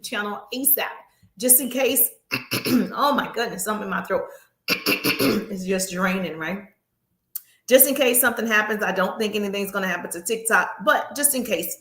channel ASAP, just in case. Oh my goodness, something in my throat. It's just draining, right? Just in case something happens. I don't think anything's going to happen to TikTok, but just in case,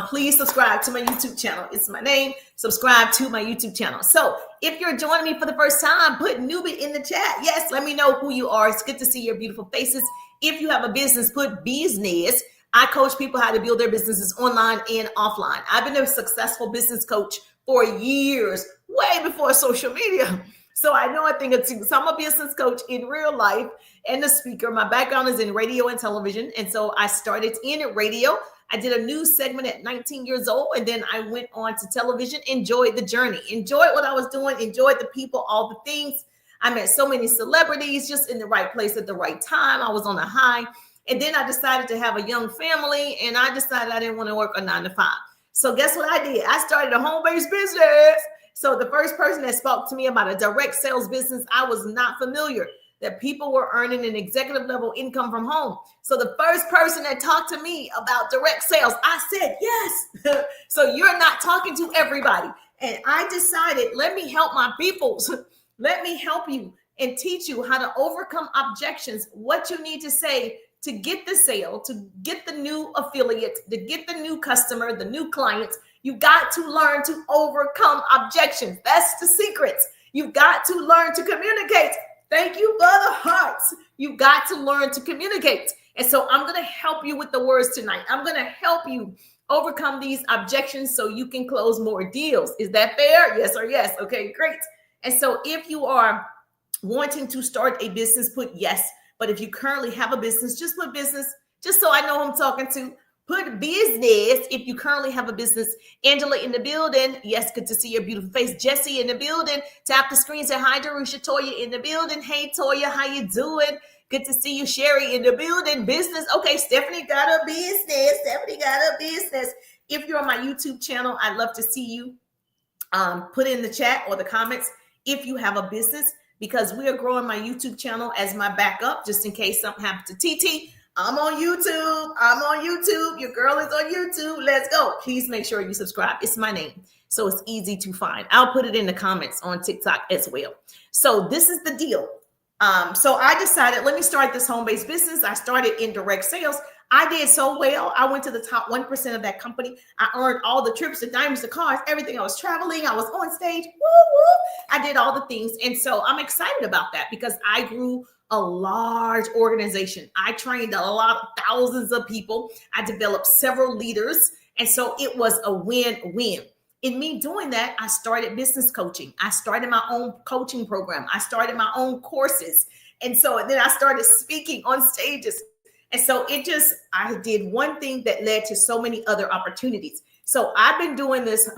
please subscribe to my YouTube channel. It's my name. Subscribe to my YouTube channel. So if you're joining me for the first time, put newbie in the chat. Yes, let me know who you are. It's good to see your beautiful faces. If you have a business, put business. I coach people how to build their businesses online and offline. I've been a successful business coach for years, way before social media. So I know a thing or two. So I'm a business coach in real life and a speaker. My background is in radio and television. And so I started in radio. I did a news segment at 19 years old. And then I went on to television, enjoyed the journey, enjoyed what I was doing, enjoyed the people, all the things. I met so many celebrities just in the right place at the right time. I was on a high. And then I decided to have a young family. And I decided I didn't want to work a 9 to 5. So guess what I did? I started a home-based business. So the first person that spoke to me about a direct sales business, I was not familiar that people were earning an executive level income from home. So the first person that talked to me about direct sales, I said, yes. So you're not talking to everybody. And I decided, let me help my people. Let me help you and teach you how to overcome objections, what you need to say to get the sale, to get the new affiliate, to get the new customer, the new clients. You got to learn to overcome objections. That's the secret. You've got to learn to communicate. Thank you for the hearts. You've got to learn to communicate. And so I'm going to help you with the words tonight. I'm going to help you overcome these objections so you can close more deals. Is that fair? Yes or yes? Okay, great. And so if you are wanting to start a business, put yes. But if you currently have a business, just put business, just so I know who I'm talking to. Put business if you currently have a business. Angela in the building. Yes, good to see your beautiful face. Jesse in the building. Tap the screen. Say hi, Darusha. Toya in the building. Hey, Toya, how you doing? Good to see you. Sherry in the building. Business. Okay, Stephanie got a business. Stephanie got a business. If you're on my YouTube channel, I'd love to see you. Put in the chat or the comments if you have a business, because we are growing my YouTube channel as my backup, just in case something happens to TT. I'm on YouTube. I'm on YouTube. Your girl is on YouTube. Let's go. Please make sure you subscribe. It's my name, so it's easy to find. I'll put it in the comments on TikTok as well. So this is the deal. So I decided, let me start this home-based business. I started in direct sales. I did so well. I went to the top 1% of that company. I earned all the trips, the diamonds, the cars, everything. I was traveling. I was on stage. Woo, woo. I did all the things. And so I'm excited about that because I grew a large organization. I trained a lot of thousands of people. I developed several leaders. And so it was a win-win. In me doing that, I started business coaching. I started my own coaching program. I started my own courses. And so then I started speaking on stages. And so I did one thing that led to so many other opportunities. So I've been doing this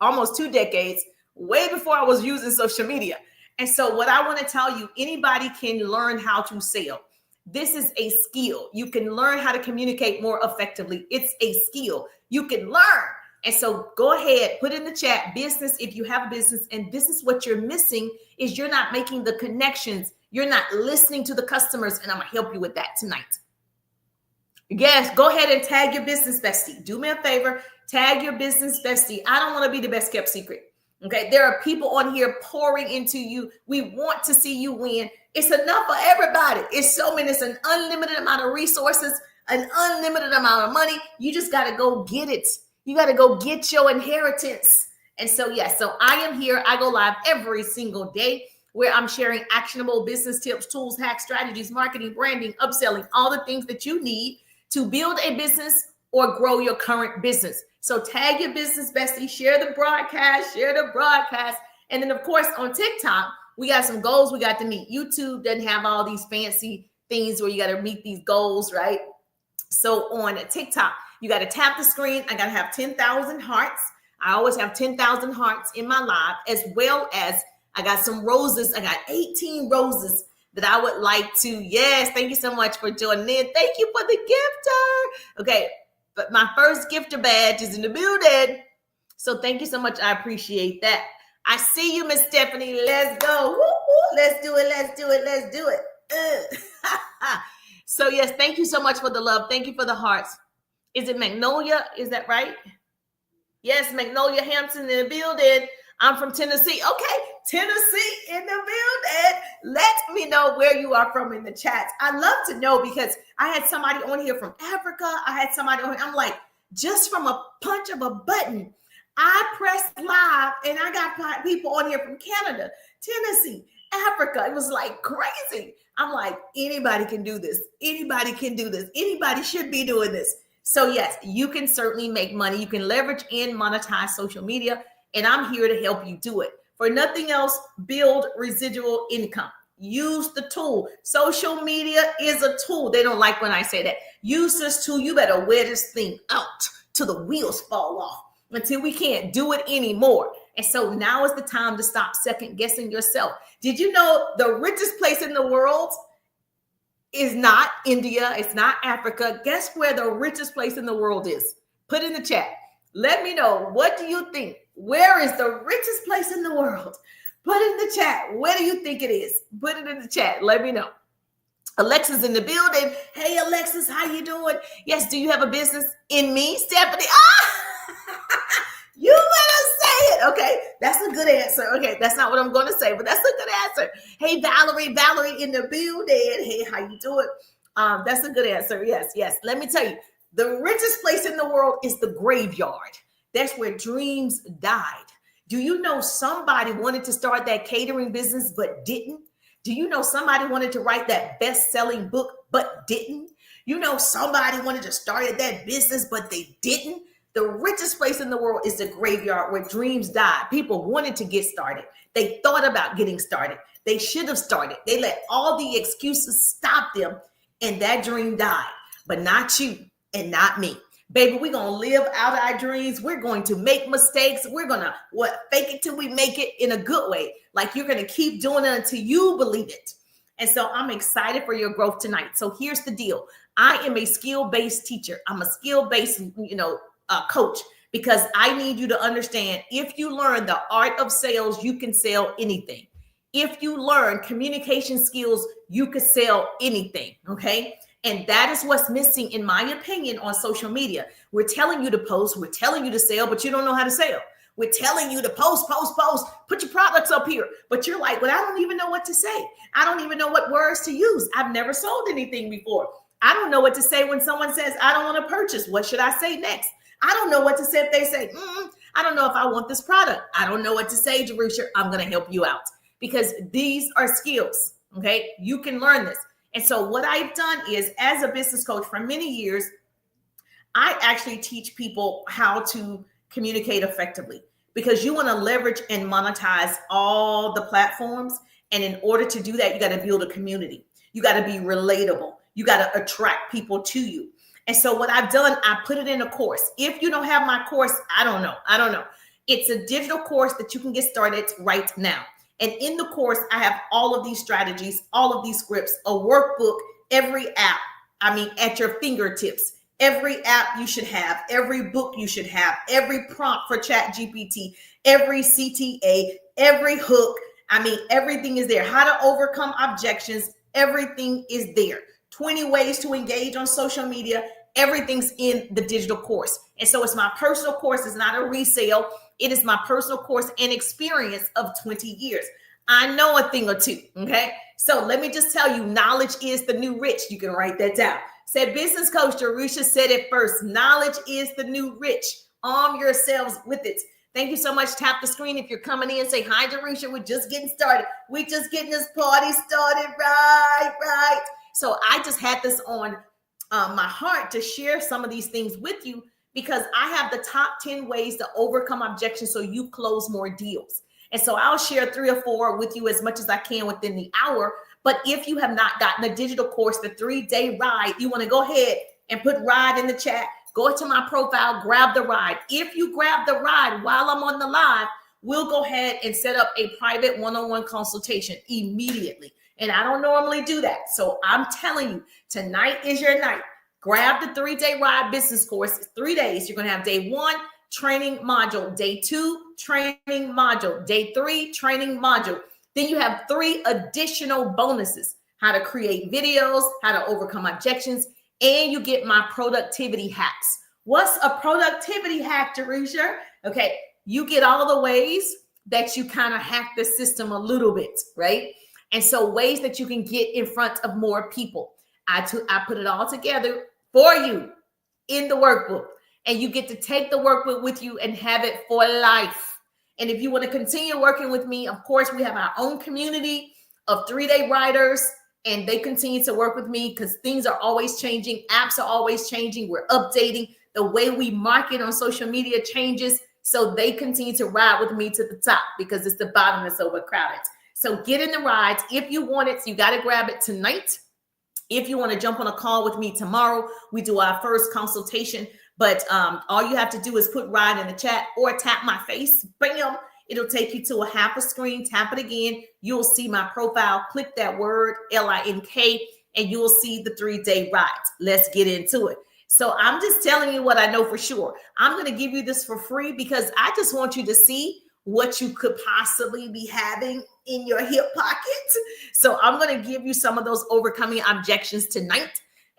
almost 2 decades, way before I was using social media. And so what I want to tell you, anybody can learn how to sell. This is a skill. You can learn how to communicate more effectively. It's a skill. You can learn. And so go ahead, put in the chat business if you have a business. And this is what you're missing is you're not making the connections. You're not listening to the customers. And I'm going to help you with that tonight. Yes, go ahead and tag your business bestie. Do me a favor. Tag your business bestie. I don't want to be the best kept secret. Okay, there are people on here pouring into you. We want to see you win. It's enough for everybody. It's an unlimited amount of resources, an unlimited amount of money. You just got to go get it. You got to go get your inheritance. And so, so I am here. I go live every single day where I'm sharing actionable business tips, tools, hacks, strategies, marketing, branding, upselling, all the things that you need to build a business or grow your current business. So tag your business bestie, share the broadcast. And then, of course, on TikTok, we got some goals we got to meet. YouTube doesn't have all these fancy things where you got to meet these goals, right? So on TikTok, you got to tap the screen. I got to have 10,000 hearts. I always have 10,000 hearts in my live, as well as I got some roses. I got 18 roses that I would like to. Yes, thank you so much for joining in. Thank you for the gifter. Okay, but my first gifter badge is in the building. So thank you so much. I appreciate that. I see you, Miss Stephanie. Let's go. Woo, woo. Let's do it. So yes, thank you so much for the love. Thank you for the hearts. Is it Magnolia? Is that right? Yes, Magnolia Hampton in the building. I'm from Tennessee. Okay, Tennessee in the building. Let me know where you are from in the chats. I love to know because I had somebody on here from Africa. I had somebody on here. I'm like, just from a punch of a button, I pressed live and I got people on here from Canada, Tennessee, Africa. It was like crazy. I'm like, anybody can do this. Anybody can do this. Anybody should be doing this. So yes, you can certainly make money. You can leverage and monetize social media, and I'm here to help you do it. For nothing else, build residual income. Use the tool. Social media is a tool. They don't like when I say that. Use this tool. You better wear this thing out till the wheels fall off, until we can't do it anymore. And so now is the time to stop second guessing yourself. Did you know the richest place in the world is not India, it's not Africa? Guess where the richest place in the world is? Put in the chat. Let me know. What do you think? Where is the richest place in the world? Put in the chat. Where do you think it is? Put it in the chat. Let me know. Alexa's in the building. Hey, Alexis, how you doing? Yes, do you have a business in me, Stephanie? You better say it. Okay, that's a good answer. Okay, that's not what I'm going to say, but that's a good answer. Hey, Valerie in the building. Hey, how you doing? That's a good answer. Yes. Let me tell you, the richest place in the world is the graveyard. That's where dreams died. Do you know somebody wanted to start that catering business but didn't? Do you know somebody wanted to write that best-selling book but didn't? You know somebody wanted to start that business but they didn't? The richest place in the world is the graveyard where dreams died. People wanted to get started. They thought about getting started. They should have started. They let all the excuses stop them, and that dream died. But not you and not me. Baby, we're going to live out our dreams. We're going to make mistakes. We're going to fake it till we make it in a good way. Like you're going to keep doing it until you believe it. And so I'm excited for your growth tonight. So here's the deal. I am a skill-based teacher. I'm a skill-based, coach, because I need you to understand, if you learn the art of sales, you can sell anything. If you learn communication skills, you can sell anything. Okay. And that is what's missing, in my opinion, on social media. We're telling you to post, we're telling you to sell, but you don't know how to sell. We're telling you to post, put your products up here. But you're like, well, I don't even know what to say. I don't even know what words to use. I've never sold anything before. I don't know what to say when someone says, I don't want to purchase. What should I say next? I don't know what to say if they say, I don't know if I want this product. I don't know what to say, Jerusha. I'm going to help you out, because these are skills. Okay. You can learn this. And so what I've done is, as a business coach for many years, I actually teach people how to communicate effectively, because you want to leverage and monetize all the platforms. And in order to do that, you got to build a community. You got to be relatable. You got to attract people to you. And so what I've done, I put it in a course. If you don't have my course, I don't know. It's a digital course that you can get started right now. And in the course, I have all of these strategies, all of these scripts, a workbook, every app, at your fingertips. Every app you should have, every book you should have, every prompt for ChatGPT, every CTA, every hook. Everything is there. How to overcome objections. Everything is there. 20 ways to engage on social media. Everything's in the digital course. And so it's my personal course. It's not a resale. It is my personal course and experience of 20 years. I know a thing or two. Okay. So let me just tell you, knowledge is the new rich. You can write that down. Said business coach Jerusha said it first. Knowledge is the new rich. Arm yourselves with it. Thank you so much. Tap the screen if you're coming in. Say hi, Jerusha. We're just getting started. We're just getting this party started. Right. So I just had this on my heart to share some of these things with you, because I have the top 10 ways to overcome objections so you close more deals. And so I'll share 3 or 4 with you as much as I can within the hour. But if you have not gotten the digital course, the 3-day ride, you want to go ahead and put ride in the chat. Go to my profile, grab the ride. If you grab the ride while I'm on the live, we'll go ahead and set up a private one-on-one consultation immediately. And I don't normally do that. So I'm telling you, tonight is your night. Grab the 3-day ride business course. It's 3 days. You're going to have day 1, training module, day 2, training module, day 3, training module. Then you have 3 additional bonuses: how to create videos, how to overcome objections, and you get my productivity hacks. What's a productivity hack, Jerusha? Okay. You get all the ways that you kind of hack the system a little bit, right? And so ways that you can get in front of more people. I put it all together for you in the workbook. And you get to take the workbook with you and have it for life. And if you want to continue working with me, of course, we have our own community of 3-day writers, and they continue to work with me because things are always changing. Apps are always changing. We're updating. The way we market on social media changes. So they continue to ride with me to the top because it's the bottom that's overcrowded. So get in the rides. If you want it, you got to grab it tonight. If you want to jump on a call with me tomorrow, we do our first consultation. But all you have to do is put ride in the chat or tap my face. Bam. It'll take you to a half a screen. Tap it again. You'll see my profile. Click that word, LINK, and you'll see the 3-day ride. Let's get into it. So I'm just telling you what I know for sure. I'm going to give you this for free because I just want you to see what you could possibly be having in your hip pocket. So I'm going to give you some of those overcoming objections tonight.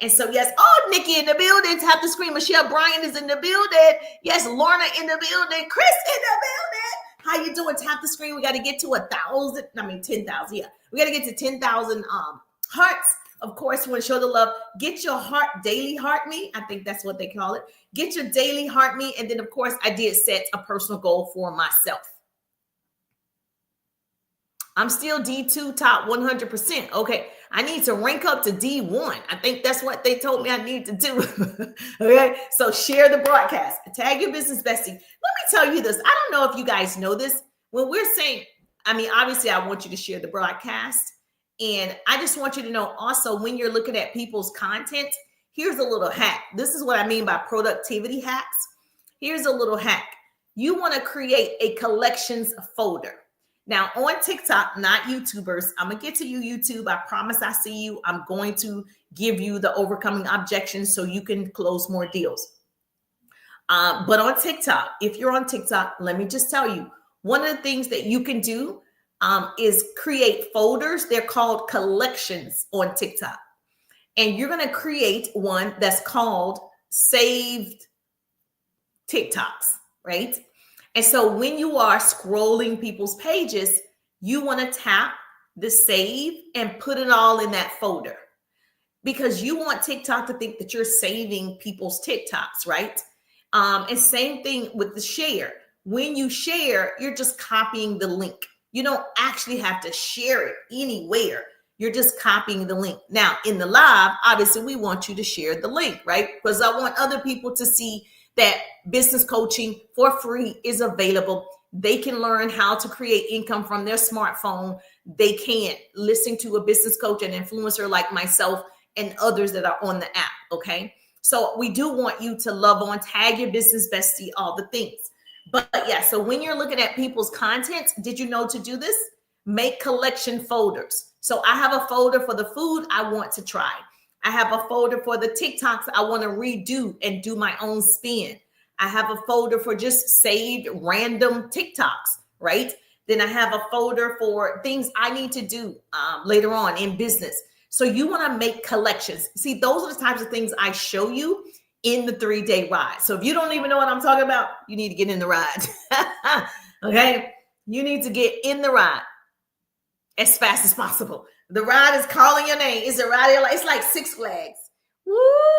And so, yes, Nikki in the building. Tap the screen. Michelle Bryant is in the building. Yes, Lorna in the building. Chris in the building. How you doing? Tap the screen. We got to get to 10,000. Yeah, we got to get to 10,000 hearts. Of course, you want to show the love. Get your heart daily heart me. I think that's what they call it. Get your daily heart me. And then, of course, I did set a personal goal for myself. I'm still D2 top 100%. Okay. I need to rank up to D1. I think that's what they told me I need to do. Okay. So share the broadcast. Tag your business bestie. Let me tell you this. I don't know if you guys know this. When we're saying, obviously I want you to share the broadcast. And I just want you to know also when you're looking at people's content, here's a little hack. This is what I mean by productivity hacks. Here's a little hack. You want to create a collections folder. Now on TikTok, not YouTubers, I'm going to get to you, YouTube. I promise I see you. I'm going to give you the overcoming objections so you can close more deals. But on TikTok, if you're on TikTok, let me just tell you, one of the things that you can do is create folders. They're called collections on TikTok. And you're going to create one that's called saved TikToks, right? And so when you are scrolling people's pages, you want to tap the save and put it all in that folder because you want TikTok to think that you're saving people's TikToks, right? And same thing with the share. When you share, you're just copying the link. You don't actually have to share it anywhere. You're just copying the link. Now, in the live, obviously, we want you to share the link, right? Because I want other people to see that business coaching for free is available. They can learn how to create income from their smartphone. They can listen to a business coach and influencer like myself and others that are on the app, okay? So we do want you to love on, tag your business bestie, all the things. But yeah, so when you're looking at people's content, did you know to do this? Make collection folders. So I have a folder for the food I want to try. I have a folder for the TikToks I want to redo and do my own spin. I have a folder for just saved random TikToks, right? Then I have a folder for things I need to do later on in business. So you want to make collections. See, those are the types of things I show you in the 3-day ride. So if you don't even know what I'm talking about, you need to get in the ride. Okay? You need to get in the ride as fast as possible. The ride is calling your name. It's a ride. It's like Six Flags. Woo!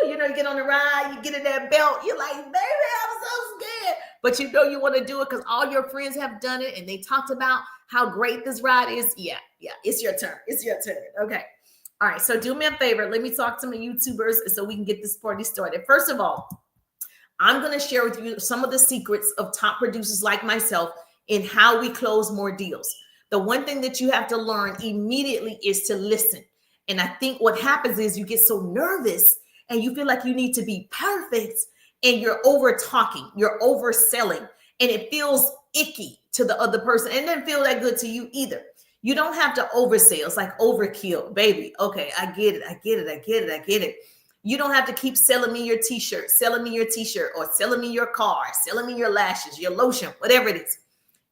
You get on the ride, you get in that belt. You're like, baby, I'm so scared. But you want to do it because all your friends have done it and they talked about how great this ride is. Yeah. It's your turn. It's your turn. Okay. All right. So do me a favor. Let me talk to my YouTubers so we can get this party started. First of all, I'm going to share with you some of the secrets of top producers like myself in how we close more deals. The one thing that you have to learn immediately is to listen. And I think what happens is you get so nervous and you feel like you need to be perfect and you're over talking, you're overselling, and it feels icky to the other person. And it doesn't feel that good to you either. You don't have to oversell. It's like overkill, baby. Okay, I get it. You don't have to keep selling me your t-shirt, or selling me your car, selling me your lashes, your lotion, whatever it is.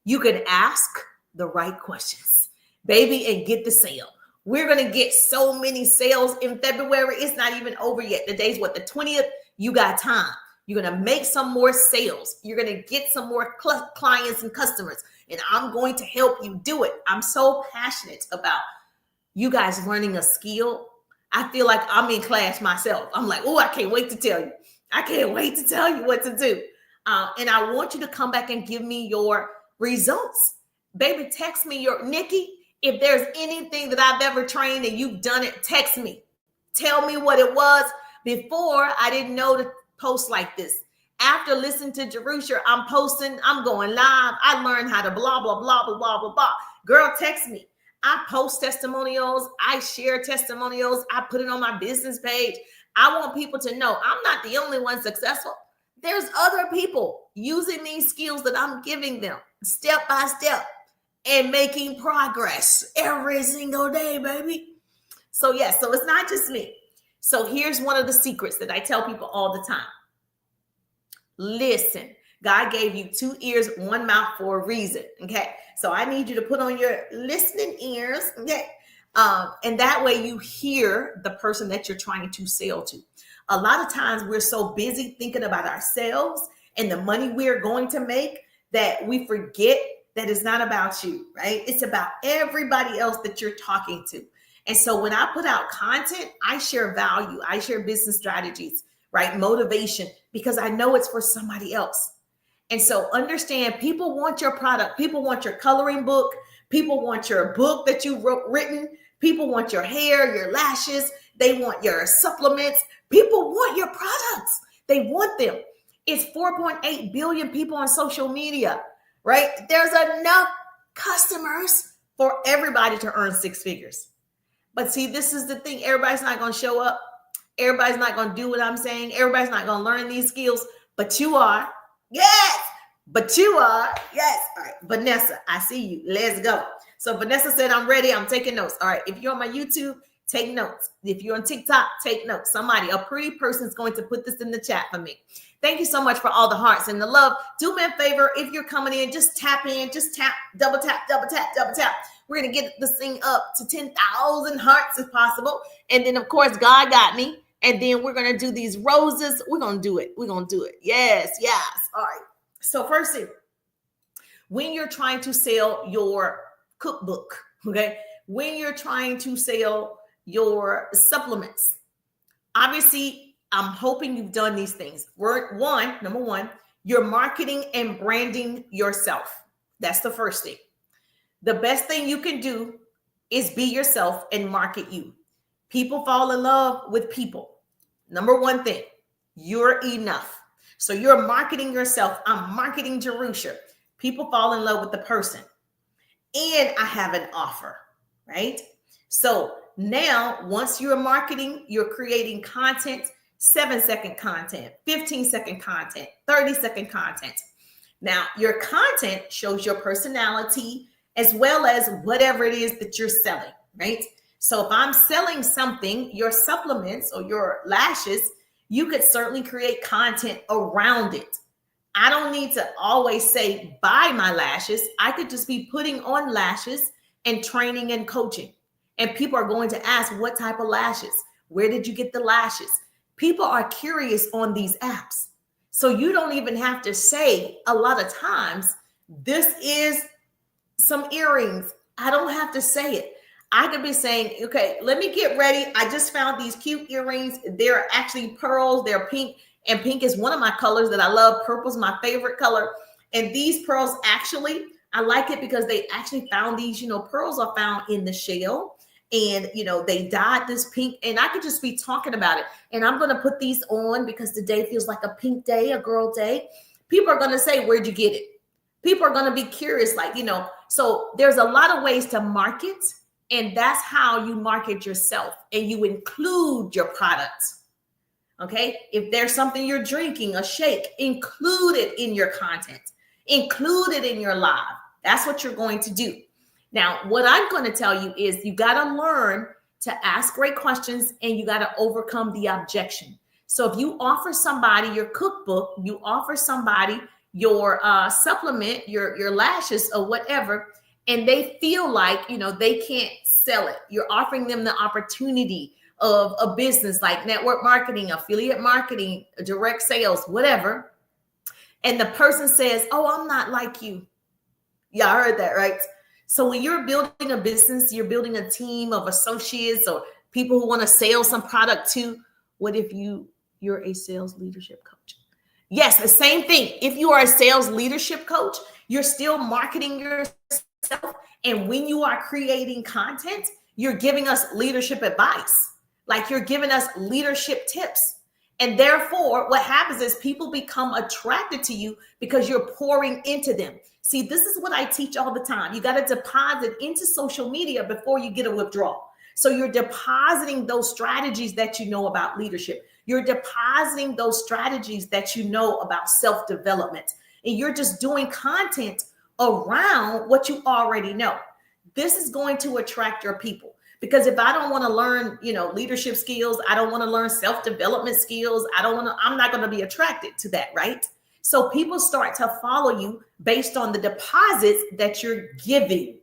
You can ask the right questions, baby, and get the sale. We're going to get so many sales in February. It's not even over yet. The day's the 20th. You got time. You're going to make some more sales. You're going to get some more clients and customers, and I'm going to help you do it. I'm so passionate about you guys learning a skill. I feel like I'm in class myself. I'm like, oh, I can't wait to tell you. I can't wait to tell you what to do. And I want you to come back and give me your results. Baby, text me your, Nikki, if there's anything that I've ever trained and you've done it, text me. Tell me what it was. Before, I didn't know to post like this. After listening to Jerusha, I'm posting, I'm going live. I learned how to blah, blah, blah, blah, blah, blah, blah. Girl, text me. I post testimonials. I share testimonials. I put it on my business page. I want people to know I'm not the only one successful. There's other people using these skills that I'm giving them step by step and making progress every single day, baby. So yes, so it's not just me. So here's one of the secrets that I tell people all the time. Listen, God gave you 2 ears, 1 mouth for a reason. Okay. So I need you to put on your listening ears. Okay. And that way you hear the person that you're trying to sell to. A lot of times we're so busy thinking about ourselves and the money we're going to make that we forget that it's not about you, right? It's about everybody else that you're talking to. And so when I put out content, I share value, I share business strategies, right? Motivation, because I know it's for somebody else. And so understand, people want your product. People want your coloring book. People want your book that you've written. People want your hair, your lashes. They want your supplements. People want your products. They want them. It's 4.8 billion people on social media, right? There's enough customers for everybody to earn 6 figures. But see, this is the thing. Everybody's not going to show up. Everybody's not going to do what I'm saying. Everybody's not going to learn these skills, but you are. Yes, but you are. Yes. All right. Vanessa, I see you. Let's go. So Vanessa said, I'm ready. I'm taking notes. All right. If you're on my YouTube, take notes. If you're on TikTok, take notes. Somebody, a pretty person is going to put this in the chat for me. Thank you so much for all the hearts and the love. Do me a favor. If you're coming in, just tap in, just tap, double tap, double tap, double tap. We're going to get this thing up to 10,000 hearts if possible. And then, of course, God got me. And then we're going to do these roses. We're going to do it. We're going to do it. Yes, yes. All right. So first thing, when you're trying to sell your cookbook, okay, when you're trying to sell your supplements, obviously, I'm hoping you've done these things. Number one, you're marketing and branding yourself. That's the first thing. The best thing you can do is be yourself and market you. People fall in love with people. Number one thing, you're enough. So you're marketing yourself. I'm marketing Jerusha. People fall in love with the person. And I have an offer, right? So now, once you're marketing, you're creating content, 7-second content, 15-second content, 30-second content. Now, your content shows your personality as well as whatever it is that you're selling, right? So if I'm selling something, your supplements or your lashes, you could certainly create content around it. I don't need to always say, buy my lashes. I could just be putting on lashes and training and coaching. And people are going to ask, what type of lashes? Where did you get the lashes? People are curious on these apps. So you don't even have to say a lot of times, this is some earrings. I don't have to say it. I could be saying, okay, let me get ready. I just found these cute earrings. They're actually pearls. They're pink. And pink is one of my colors that I love. Purple is my favorite color. And these pearls actually, I like it because they actually found these, pearls are found in the shell. And, they dyed this pink. And I could just be talking about it. And I'm going to put these on because today feels like a pink day, a girl day. People are going to say, where'd you get it? People are going to be curious, So there's a lot of ways to market. And that's how you market yourself. And you include your product. Okay. If there's something you're drinking, a shake, include it in your content, include it in your live. That's what you're going to do. Now, what I'm going to tell you is you got to learn to ask great questions and you got to overcome the objection. So if you offer somebody your cookbook, you offer somebody your supplement, your lashes or whatever, and they feel like, they can't sell it. You're offering them the opportunity of a business like network marketing, affiliate marketing, direct sales, whatever. And the person says, oh, I'm not like you. Yeah, I heard that, right? So when you're building a business, you're building a team of associates or people who want to sell some product to. What if you're a sales leadership coach? Yes, the same thing. If you are a sales leadership coach, you're still marketing yourself. And when you are creating content, you're giving us leadership advice. Like you're giving us leadership tips. And therefore, what happens is people become attracted to you because you're pouring into them. See, this is what I teach all the time. You got to deposit into social media before you get a withdrawal. So you're depositing those strategies that you know about leadership. You're depositing those strategies that you know about self-development. And you're just doing content around what you already know. This is going to attract your people. Because if I don't want to learn, leadership skills, I don't want to learn self-development skills, I'm not going to be attracted to that, right? So people start to follow you based on the deposits that you're giving,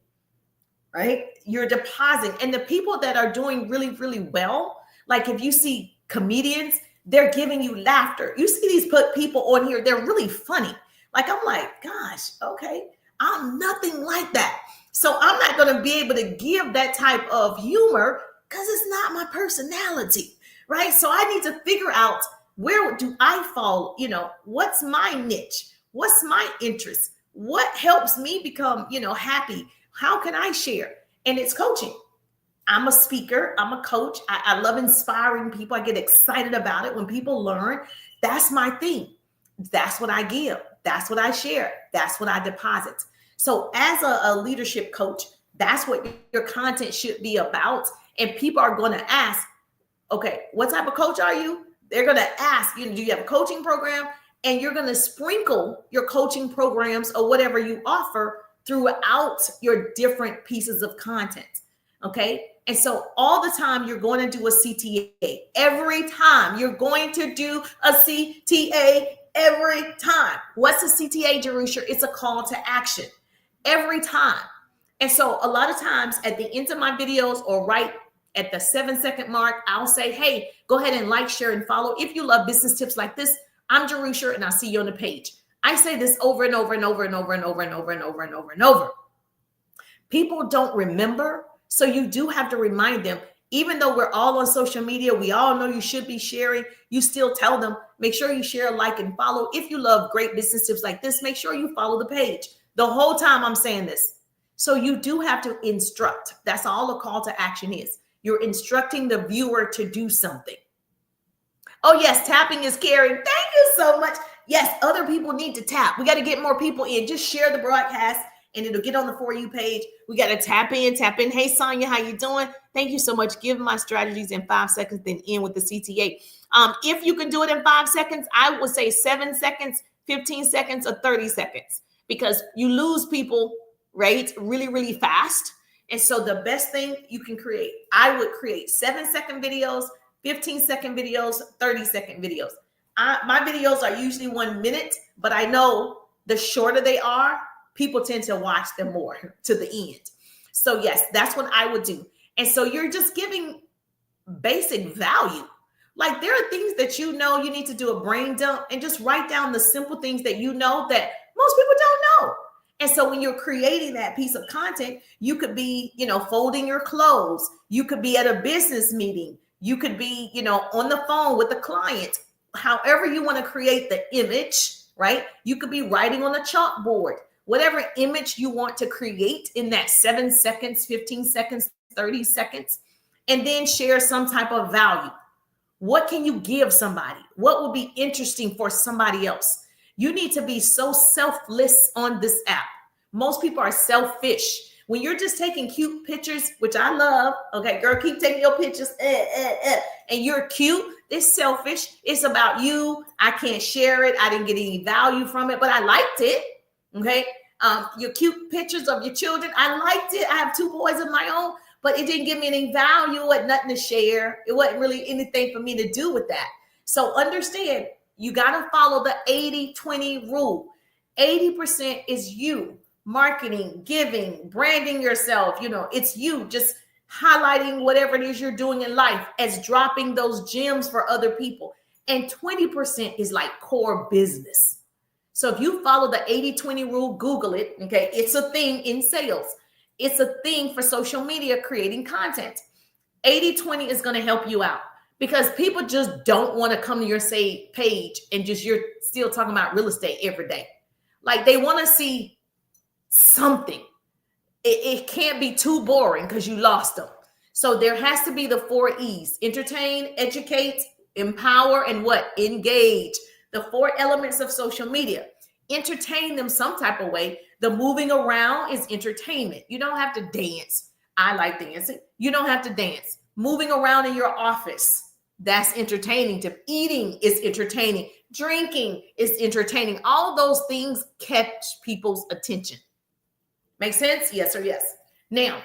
right? You're depositing. And the people that are doing really, really well, like if you see comedians, they're giving you laughter. You see these people on here, they're really funny. Like, I'm like, gosh, okay, I'm nothing like that. So I'm not going to be able to give that type of humor because it's not my personality, right? So I need to figure out, where do I fall? What's my niche? What's my interest? What helps me become, happy? How can I share? And it's coaching. I'm a speaker. I'm a coach. I love inspiring people. I get excited about it when people learn. That's my thing. That's what I give. That's what I share. That's what I deposit. So as a leadership coach, that's what your content should be about. And people are going to ask, okay, what type of coach are you? They're going to ask, do you have a coaching program? And you're going to sprinkle your coaching programs or whatever you offer throughout your different pieces of content. Okay. And so all the time you're going to do a CTA. Every time you're going to do a CTA every time. What's a CTA, Jerusha? It's a call to action every time. And so a lot of times at the end of my videos or right at the 7-second mark, I'll say, hey, go ahead and like, share, and follow. If you love business tips like this, I'm Jerusha, and I'll see you on the page. I say this over and over and over and over and over and over and over and over and over. People don't remember, so you do have to remind them. Even though we're all on social media, we all know you should be sharing, you still tell them, make sure you share, like, and follow. If you love great business tips like this, make sure you follow the page. The whole time I'm saying this. So you do have to instruct. That's all a call to action is. You're instructing the viewer to do something. Oh, yes, tapping is caring. Thank you so much. Yes, other people need to tap. We got to get more people in. Just share the broadcast and it'll get on the For You page. We got to tap in. Hey, Sonia, how you doing? Thank you so much. Give my strategies in 5 seconds, then end with the CTA. If you can do it in 5 seconds, I would say 7 seconds, 15 seconds, or 30 seconds, because you lose people, right, really, really fast. And so the best thing you can create, I would create 7-second videos, 15-second videos, 30-second videos. My videos are usually 1 minute, but I know the shorter they are, people tend to watch them more to the end. So yes, that's what I would do. And so you're just giving basic value. Like there are things that you need to do a brain dump and just write down the simple things that you know that most people don't know. And so when you're creating that piece of content, you could be, folding your clothes. You could be at a business meeting. You could be, on the phone with a client. However you want to create the image, right? You could be writing on a chalkboard, whatever image you want to create in that 7 seconds, 15 seconds, 30 seconds, and then share some type of value. What can you give somebody? What will be interesting for somebody else? You need to be so selfless on this app. Most people are selfish. When you're just taking cute pictures, which I love, okay, girl, keep taking your pictures, and you're cute, it's selfish. It's about you. I can't share it. I didn't get any value from it, but I liked it, okay? Your cute pictures of your children, I liked it. I have 2 boys of my own, but it didn't give me any value. It wasn't nothing to share. It wasn't really anything for me to do with that. So understand, you got to follow the 80-20 rule. 80% is you, marketing, giving, branding yourself. It's you. Just highlighting whatever it is you're doing in life as dropping those gems for other people. And 20% is like core business. So if you follow the 80-20 rule, Google it, okay? It's a thing in sales. It's a thing for social media, creating content. 80-20 is going to help you out because people just don't want to come to your page and just you're still talking about real estate every day. Like they want to see something. It can't be too boring because you lost them. So there has to be the 4 E's: entertain, educate, empower, and what? Engage. The 4 elements of social media. Entertain them some type of way. The moving around is entertainment. You don't have to dance. I like dancing. You don't have to dance. Moving around in your office, that's entertaining. Eating is entertaining. Drinking is entertaining. All of those things catch people's attention. Make sense? Yes or yes. Now,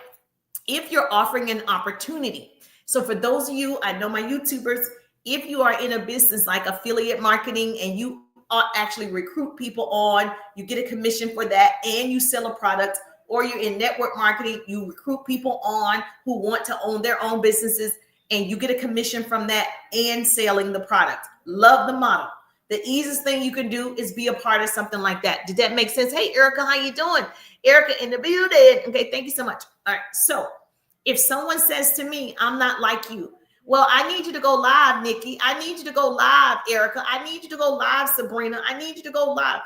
if you're offering an opportunity, so for those of you, I know my YouTubers, if you are in a business like affiliate marketing and you actually recruit people on, you get a commission for that and you sell a product, or you're in network marketing, you recruit people on who want to own their own businesses and you get a commission from that and selling the product. Love the model. The easiest thing you can do is be a part of something like that. Did that make sense? Hey, Erica, how you doing? Erica in the building. Okay, thank you so much. All right, so if someone says to me, I'm not like you, well, I need you to go live, Nikki. I need you to go live, Erica. I need you to go live, Sabrina. I need you to go live.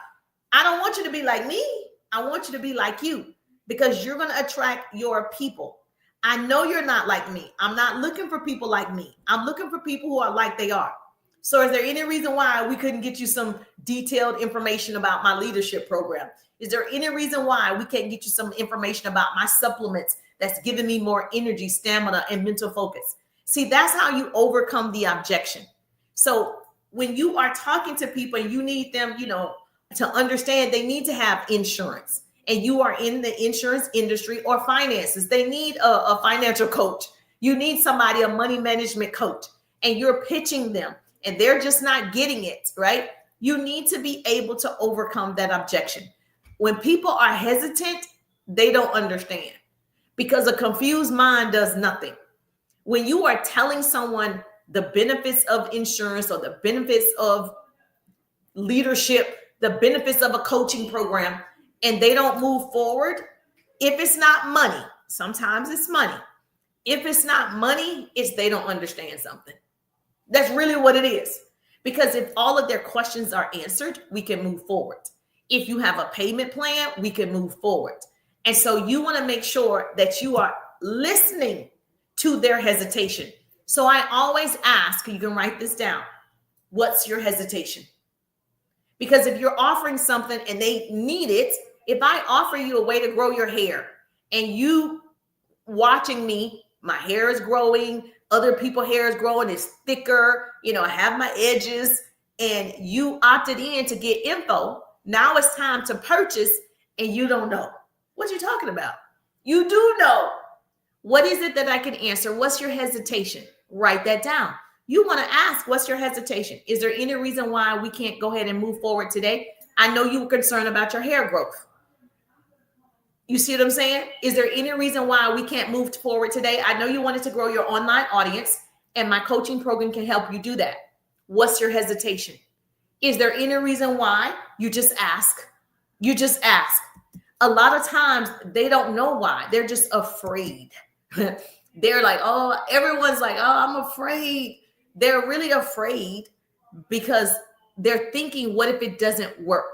I don't want you to be like me. I want you to be like you because you're going to attract your people. I know you're not like me. I'm not looking for people like me. I'm looking for people who are like they are. So is there any reason why we couldn't get you some detailed information about my leadership program? Is there any reason why we can't get you some information about my supplements that's giving me more energy, stamina, and mental focus? See, that's how you overcome the objection. So when you are talking to people and you need them, to understand they need to have insurance, and you are in the insurance industry or finances, they need a financial coach. You need somebody, a money management coach, and you're pitching them and they're just not getting it, right? You need to be able to overcome that objection. When people are hesitant, they don't understand because a confused mind does nothing. When you are telling someone the benefits of insurance or the benefits of leadership, the benefits of a coaching program, and they don't move forward, if it's not money, sometimes it's money. If it's not money, it's they don't understand something. That's really what it is. Because if all of their questions are answered, we can move forward. If you have a payment plan, we can move forward. And so you want to make sure that you are listening to their hesitation. So I always ask, you can write this down, what's your hesitation? Because if you're offering something and they need it, if I offer you a way to grow your hair and you watching me, my hair is growing, other people's hair is growing, it's thicker, I have my edges, and you opted in to get info, now it's time to purchase and you don't know. What you talking about? You do know. What is it that I can answer? What's your hesitation? Write that down. You want to ask, what's your hesitation? Is there any reason why we can't go ahead and move forward today? I know you were concerned about your hair growth. You see what I'm saying? Is there any reason why we can't move forward today? I know you wanted to grow your online audience, and my coaching program can help you do that. What's your hesitation? Is there any reason why? You just ask. You just ask. A lot of times they don't know why. They're just afraid. They're like, oh, everyone's like, oh, I'm afraid. They're really afraid because they're thinking, what if it doesn't work?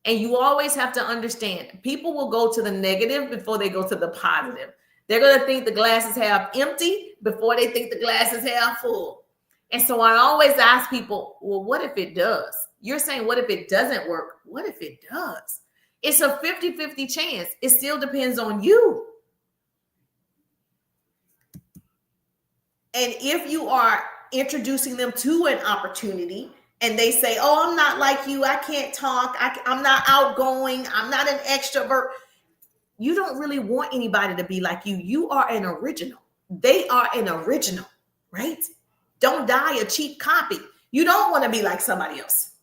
And you always have to understand, people will go to the negative before they go to the positive. They're going to think the glass is half empty before they think the glass is half full. And so I always ask people, well, what if it does? You're saying, what if it doesn't work? What if it does? It's a 50-50 chance. It still depends on you. And if you are introducing them to an opportunity and they say, oh, I'm not like you, I can't talk, I'm not outgoing, I'm not an extrovert, you don't really want anybody to be like you. You are an original. They are an original, right? Don't die a cheap copy. You don't want to be like somebody else.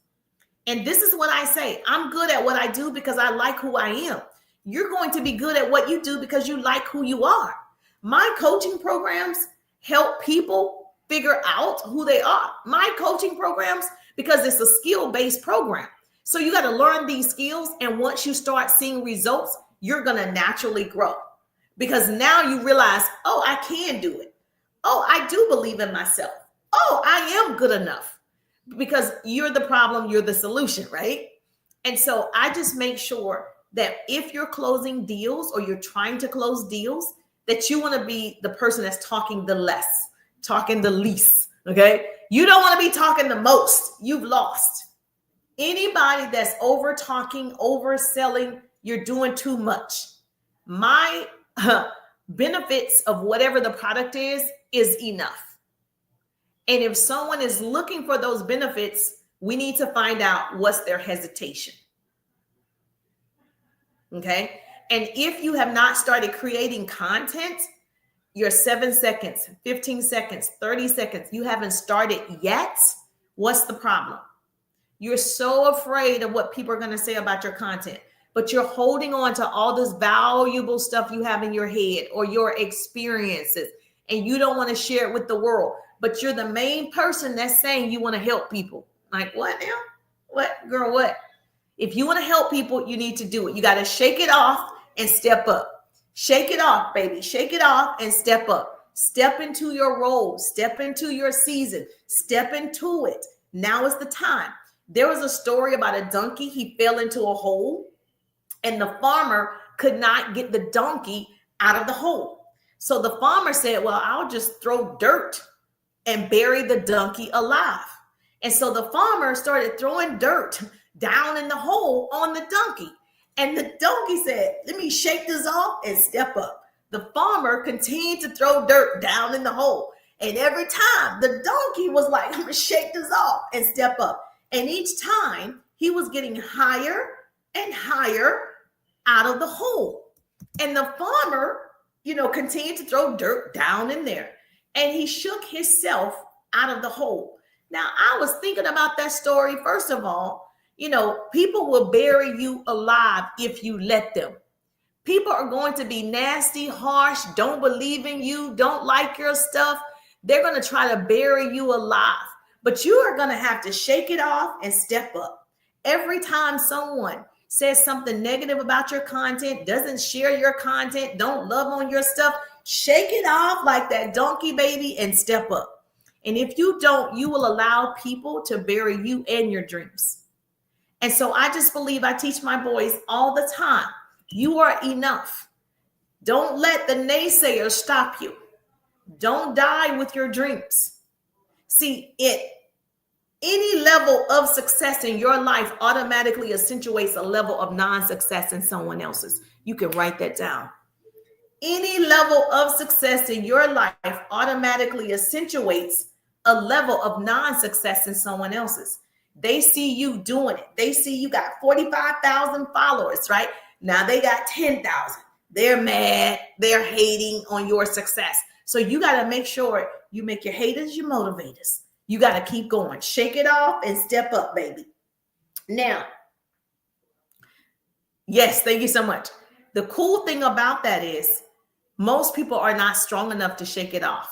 And this is what I say. I'm good at what I do because I like who I am. You're going to be good at what you do because you like who you are. My coaching programs help people figure out who they are. My coaching programs, because it's a skill-based program. So you got to learn these skills. And once you start seeing results, you're going to naturally grow, because now you realize, oh, I can do it. Oh, I do believe in myself. Oh, I am good enough, because you're the problem, you're the solution, right? And so I just make sure that if you're closing deals or you're trying to close deals, that you want to be the person that's talking the less, talking the least, okay? You don't want to be talking the most. You've lost. Anybody that's over talking, overselling, you're doing too much. My benefits of whatever the product is enough. And if someone is looking for those benefits, we need to find out what's their hesitation. Okay. And if you have not started creating content, your 7 seconds, 15 seconds, 30 seconds, you haven't started yet, what's the problem? You're so afraid of what people are going to say about your content, but you're holding on to all this valuable stuff you have in your head or your experiences, and you don't want to share it with the world, but you're the main person that's saying you want to help people. Like, what now? What, girl, what? If you want to help people, you need to do it. You got to shake it off and step up. Shake it off, baby. Shake it off and step up. Step into your role. Step into your season. Step into it. Now is the time. There was a story about a donkey. He fell into a hole, and the farmer could not get the donkey out of the hole. So the farmer said, well, I'll just throw dirt and bury the donkey alive. And so the farmer started throwing dirt down in the hole on the donkey. And the donkey said, let me shake this off and step up. The farmer continued to throw dirt down in the hole. And every time the donkey was like, I'm going to shake this off and step up. And each time he was getting higher and higher out of the hole. And the farmer, continued to throw dirt down in there. And he shook himself out of the hole. Now, I was thinking about that story. First of all, people will bury you alive if you let them. People are going to be nasty, harsh, don't believe in you, don't like your stuff. They're going to try to bury you alive. But you are going to have to shake it off and step up. Every time someone says something negative about your content, doesn't share your content, don't love on your stuff, shake it off like that donkey baby and step up. And if you don't, you will allow people to bury you and your dreams. And so I just believe, I teach my boys all the time, you are enough. Don't let the naysayers stop you. Don't die with your dreams. See, any level of success in your life automatically accentuates a level of non-success in someone else's. You can write that down. Any level of success in your life automatically accentuates a level of non-success in someone else's. They see you doing it. They see you got 45,000 followers, right? Now they got 10,000. They're mad. They're hating on your success. So you got to make sure you make your haters your motivators. You got to keep going. Shake it off and step up, baby. Now, yes, thank you so much. The cool thing about that is most people are not strong enough to shake it off.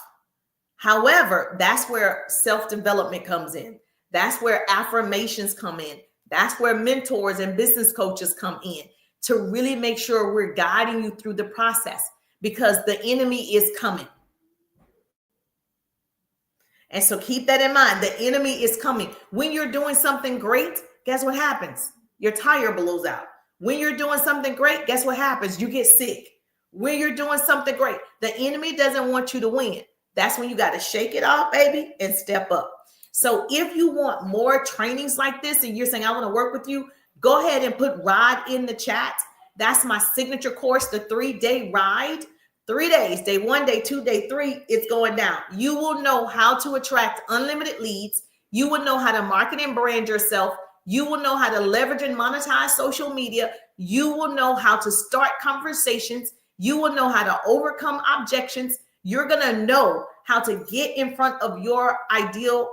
However, that's where self-development comes in. That's where affirmations come in. That's where mentors and business coaches come in to really make sure we're guiding you through the process, because the enemy is coming. And so keep that in mind. The enemy is coming. When you're doing something great, guess what happens? Your tire blows out. When you're doing something great, guess what happens? You get sick. When you're doing something great, the enemy doesn't want you to win. That's when you got to shake it off, baby, and step up. So if you want more trainings like this and you're saying, I want to work with you, go ahead and put RIDE in the chat. That's my signature course, the 3-day ride. 3 days, day 1, day 2, day 3, it's going down. You will know how to attract unlimited leads. You will know how to market and brand yourself. You will know how to leverage and monetize social media. You will know how to start conversations. You will know how to overcome objections. You're going to know how to get in front of your ideal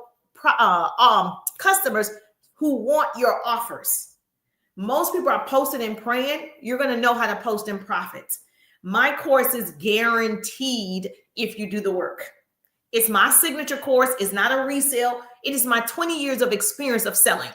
customers who want your offers. Most people are posting and praying. You're going to know how to post and profit. My course is guaranteed if you do the work. It's my signature course. It's not a resale. It is my 20 years of experience of selling.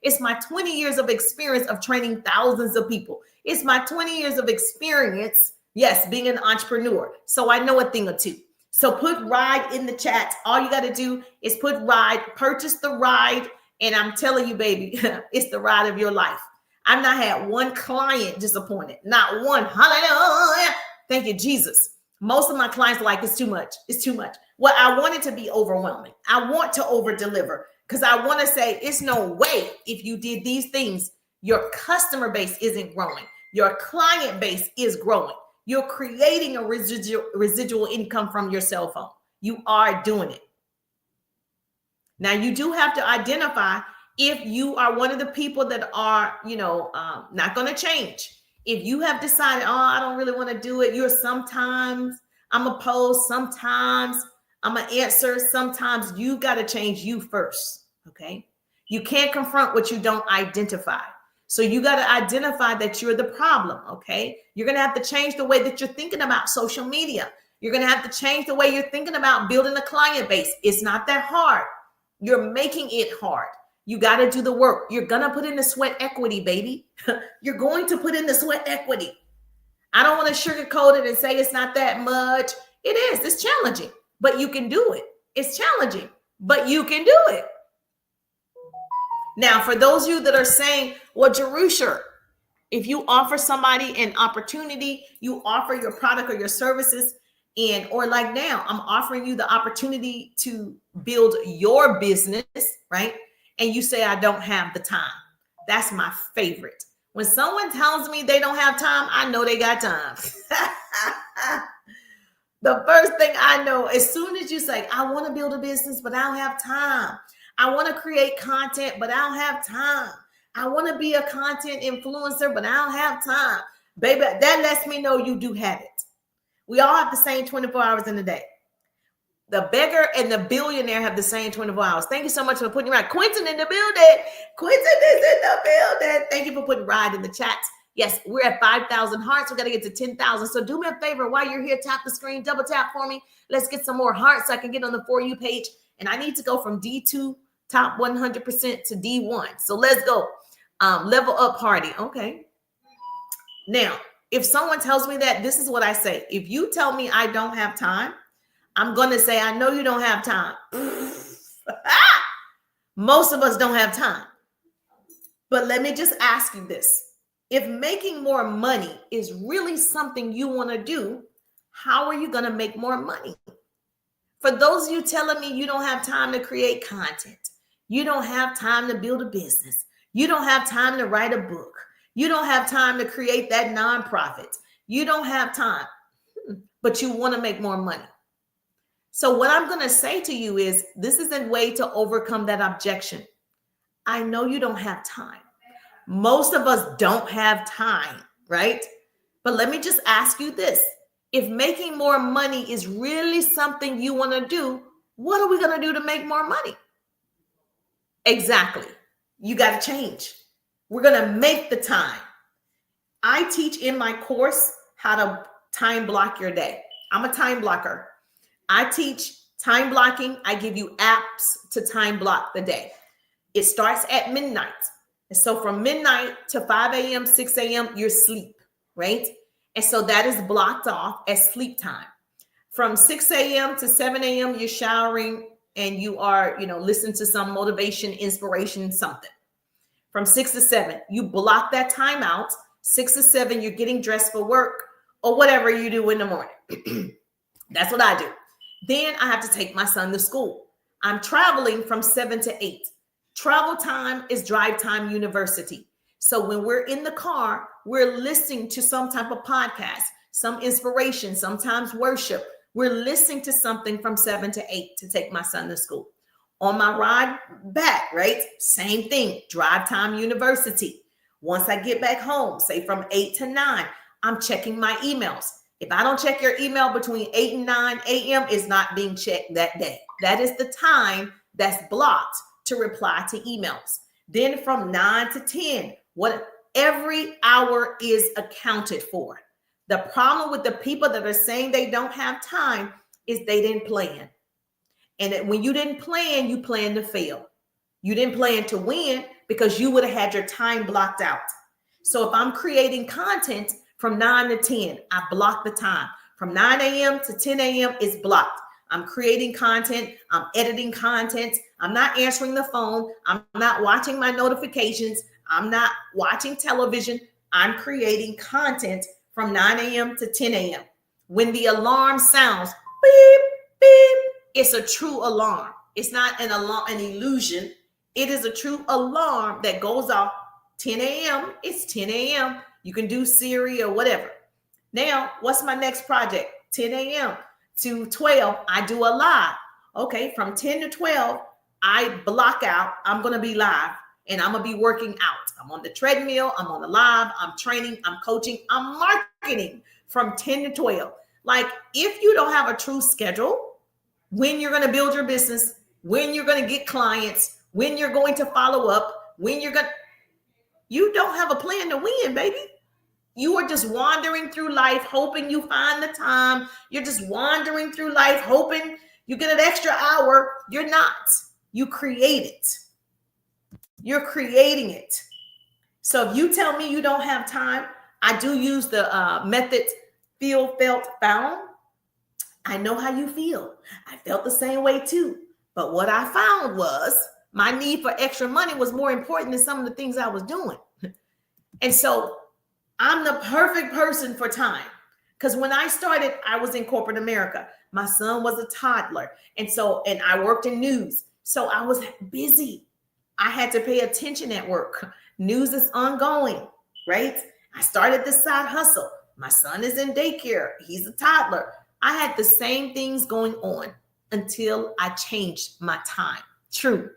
It's my 20 years of experience of training thousands of people. It's my 20 years of experience, yes, being an entrepreneur. So I know a thing or two. So put ride in the chat. All you got to do is put ride, purchase the ride. And I'm telling you, baby, it's the ride of your life. I've not had one client disappointed. Not one. Hallelujah. Thank you, Jesus. Most of my clients are like, it's too much. It's too much. Well, I want it to be overwhelming. I want to over deliver because I want to say it's no way if you did these things, your customer base isn't growing. Your client base is growing. You're creating a residual income from your cell phone. You are doing it. Now, you do have to identify if you are one of the people that are, not going to change. If you have decided, I don't really want to do it. You're sometimes I'm opposed. Sometimes I'm an answer. Sometimes you got to change you first. Okay. You can't confront what you don't identify. So you got to identify that you're the problem. Okay. You're going to have to change the way that you're thinking about social media. You're going to have to change the way you're thinking about building a client base. It's not that hard. You're making it hard. You got to do the work. You're going to put in the sweat equity, baby. You're going to put in the sweat equity. I don't want to sugarcoat it and say it's not that much. It is. It's challenging, but you can do it. It's challenging, but you can do it. Now, for those of you that are saying, well, Jerusha, if you offer somebody an opportunity, you offer your product or your services, or like now, I'm offering you the opportunity to build your business, right? And you say, I don't have the time. That's my favorite. When someone tells me they don't have time, I know they got time. The first thing I know, as soon as you say, I want to build a business, but I don't have time. I want to create content, but I don't have time. I want to be a content influencer, but I don't have time. Baby, that lets me know you do have it. We all have the same 24 hours in a day. The beggar and the billionaire have the same 24 hours. Thank you so much for putting ride. Quentin in the building. Quentin is in the building. Thank you for putting ride in the chat. Yes, we're at 5,000 hearts. We got to get to 10,000. So do me a favor while you're here, tap the screen, double tap for me. Let's get some more hearts so I can get on the For You page. And I need to go from D2 top 100% to D1. So let's go. Level up party. Okay. Now, if someone tells me that, this is what I say. If you tell me I don't have time, I'm going to say, I know you don't have time. Most of us don't have time. But let me just ask you this. If making more money is really something you want to do, how are you going to make more money? For those of you telling me you don't have time to create content, you don't have time to build a business, you don't have time to write a book, you don't have time to create that nonprofit, you don't have time, but you want to make more money. So what I'm going to say to you is, this is a way to overcome that objection. I know you don't have time. Most of us don't have time, right? But let me just ask you this. If making more money is really something you want to do, what are we going to do to make more money? Exactly. You got to change. We're going to make the time. I teach in my course how to time block your day. I'm a time blocker. I teach time blocking. I give you apps to time block the day. It starts at midnight. And so from midnight to 5 a.m., 6 a.m., you're asleep, right? And so that is blocked off as sleep time. From 6 a.m. to 7 a.m., you're showering and you are, listening to some motivation, inspiration, something. From 6 to 7, you block that time out. 6 to 7, you're getting dressed for work or whatever you do in the morning. That's what I do. Then I have to take my son to school. I'm traveling from 7 to 8. Travel time is drive time university. So when we're in the car, we're listening to some type of podcast, some inspiration, sometimes worship. We're listening to something from 7 to 8 to take my son to school. On my ride back, right? Same thing, drive time university. Once I get back home, say from 8 to 9, I'm checking my emails. If I don't check your email between 8 and 9 a.m., it's not being checked that day. That is the time that's blocked to reply to emails. Then from 9 to 10, every hour is accounted for. The problem with the people that are saying they don't have time is they didn't plan. And when you didn't plan, you planned to fail. You didn't plan to win because you would have had your time blocked out. So if I'm creating content from 9 to 10, I block the time. From 9 a.m. to 10 a.m. is blocked. I'm creating content. I'm editing content. I'm not answering the phone. I'm not watching my notifications. I'm not watching television. I'm creating content from 9 a.m. to 10 a.m. When the alarm sounds, beep, beep, it's a true alarm. It's not an alarm, an illusion. It is a true alarm that goes off 10 a.m. It's 10 a.m. You can do Siri or whatever. Now, what's my next project? 10 a.m. to 12, I do a live. Okay, from 10 to 12, I block out. I'm going to be live and I'm going to be working out. I'm on the treadmill. I'm on the live. I'm training. I'm coaching. I'm marketing from 10 to 12. Like, if you don't have a true schedule, when you're going to build your business, when you're going to get clients, when you're going to follow up, you don't have a plan to win, baby. You are just wandering through life, hoping you find the time. You're just wandering through life, hoping you get an extra hour. You're not. You create it. You're creating it. So if you tell me you don't have time, I do use the method feel, felt, found. I know how you feel. I felt the same way too. But what I found was my need for extra money was more important than some of the things I was doing. And so I'm the perfect person for time. Because when I started, I was in corporate America. My son was a toddler. And I worked in news. So I was busy. I had to pay attention at work. News is ongoing, right? I started this side hustle. My son is in daycare. He's a toddler. I had the same things going on until I changed my time. True.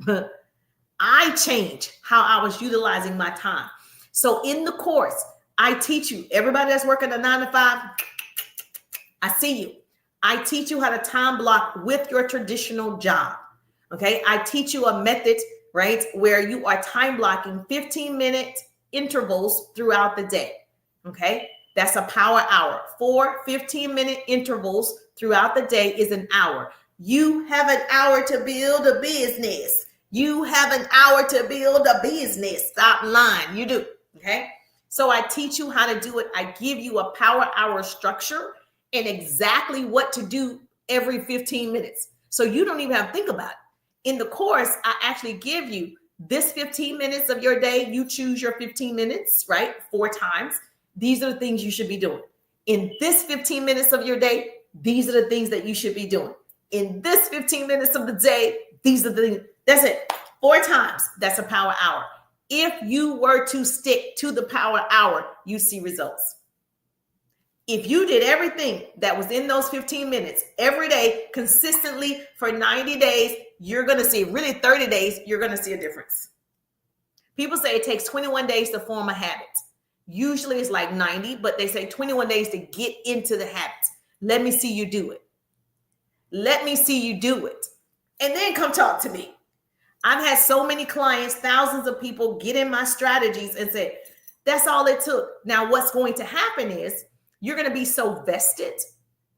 I changed how I was utilizing my time. So in the course, I teach you, everybody that's working a 9 to 5, I see you. I teach you how to time block with your traditional job. Okay. I teach you a method, right, where you are time blocking 15-minute intervals throughout the day. Okay. That's a power hour. 4 15-minute intervals throughout the day is an hour. You have an hour to build a business. You have an hour to build a business. Stop lying. You do. Okay. So I teach you how to do it. I give you a power hour structure and exactly what to do every 15 minutes. So you don't even have to think about it. In the course, I actually give you this 15 minutes of your day. You choose your 15 minutes, right? 4 times. These are the things you should be doing. In this 15 minutes of your day, these are the things that you should be doing. In this 15 minutes of the day, these are the things. That's it. 4 times. That's a power hour. If you were to stick to the power hour, you see results. If you did everything that was in those 15 minutes every day, consistently for 90 days, you're going to see, really 30 days, you're going to see a difference. People say it takes 21 days to form a habit. Usually it's like 90, but they say 21 days to get into the habit. Let me see you do it. Let me see you do it. And then come talk to me. I've had so many clients, thousands of people get in my strategies and say, that's all it took. Now, what's going to happen is you're going to be so vested.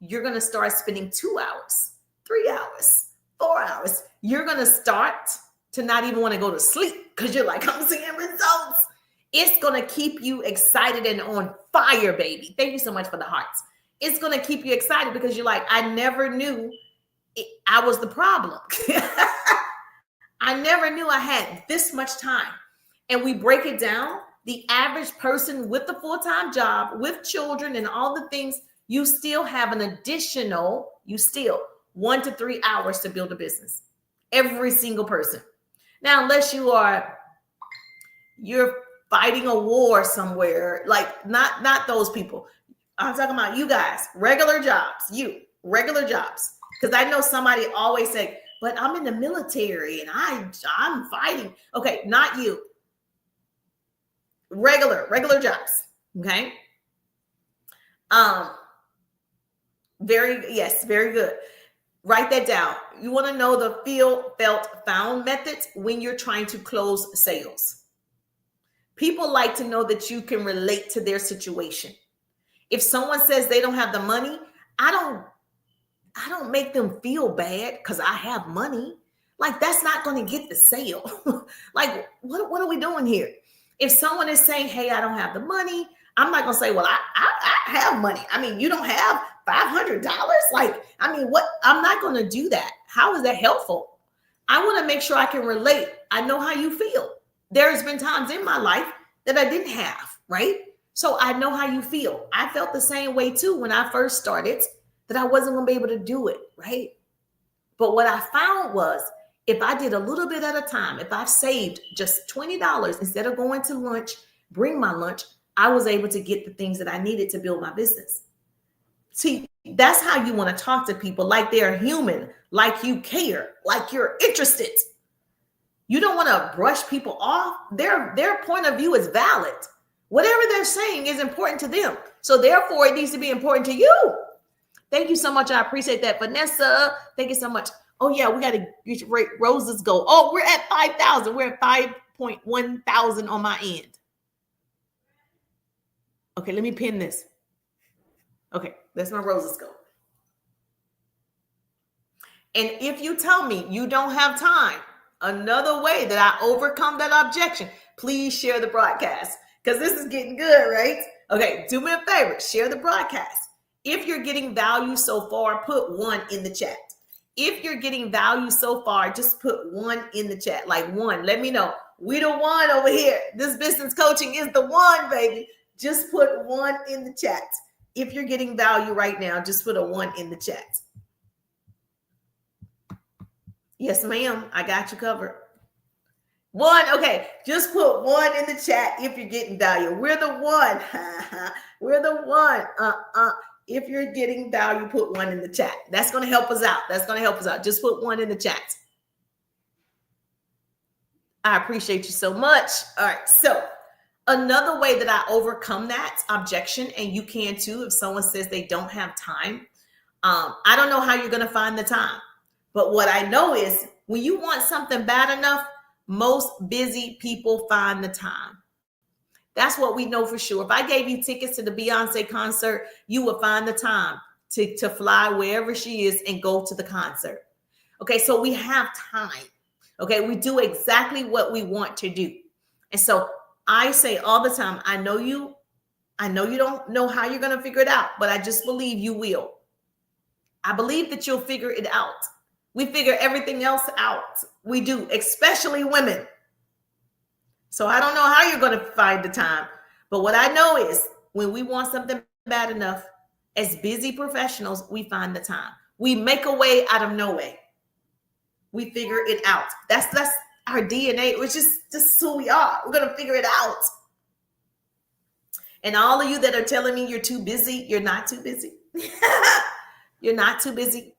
You're going to start spending 2 hours, 3 hours, 4 hours. You're going to start to not even want to go to sleep because you're like, I'm seeing results. It's going to keep you excited and on fire, baby. Thank you so much for the hearts. It's going to keep you excited because you're like, I never knew I was the problem. I never knew I had this much time. And we break it down. The average person with a full-time job, with children and all the things, you still have an additional, 1 to 3 hours to build a business. Every single person. Now, unless you're fighting a war somewhere, like not those people. I'm talking about you guys, regular jobs, regular jobs. Because I know somebody always say, but I'm in the military and I'm fighting. Okay, not you. Regular jobs. Okay. Very good. Write that down. You want to know the feel, felt, found methods when you're trying to close sales. People like to know that you can relate to their situation. If someone says they don't have the money, I don't make them feel bad because I have money. Like, that's not going to get the sale. Like, what are we doing here? If someone is saying, hey, I don't have the money, I'm not going to say, well, I have money. I mean, you don't have $500? Like, I mean, what? I'm not going to do that. How is that helpful? I want to make sure I can relate. I know how you feel. There's been times in my life that I didn't have, right? So I know how you feel. I felt the same way too when I first started, that I wasn't going to be able to do it, right? But what I found was, if I did a little bit at a time, if I saved just $20 instead of going to lunch, bring my lunch, I was able to get the things that I needed to build my business. See, that's how you want to talk to people, like they're human, like you care, like you're interested. You don't want to brush people off. Their point of view is valid. Whatever they're saying is important to them. So therefore, it needs to be important to you. Thank you so much. I appreciate that, Vanessa. Thank you so much. Oh, yeah, we got to rate Roses go. Oh, we're at 5,000. We're at 5.1 thousand on my end. Okay, let me pin this. Okay, that's my Roses go. And if you tell me you don't have time, another way that I overcome that objection, please share the broadcast, because this is getting good, right? Okay, do me a favor, share the broadcast. If you're getting value so far, put 1 in the chat. If you're getting value so far, just put 1 in the chat, like 1. Let me know. We the one over here. This business coaching is the one, baby. Just put 1 in the chat. If you're getting value right now, just put a 1 in the chat. Yes, ma'am. I got you covered. 1. Okay. Just put 1 in the chat if you're getting value. We're the one. We're the one. If you're getting value, put 1 in the chat. That's going to help us out. That's going to help us out. Just put 1 in the chat. I appreciate you so much. All right. So another way that I overcome that objection, and you can too, if someone says they don't have time, I don't know how you're going to find the time. But what I know is, when you want something bad enough, most busy people find the time. That's what we know for sure. If I gave you tickets to the Beyonce concert, you would find the time to fly wherever she is and go to the concert. Okay, so we have time. Okay, we do exactly what we want to do. And so I say all the time, I know you don't know how you're going to figure it out, but I just believe you will. I believe that you'll figure it out. We figure everything else out. We do, especially women. So I don't know how you're going to find the time. But what I know is, when we want something bad enough, as busy professionals, we find the time. We make a way out of no way. We figure it out. That's our DNA. It's just who we are. We're going to figure it out. And all of you that are telling me you're too busy, you're not too busy. You're not too busy.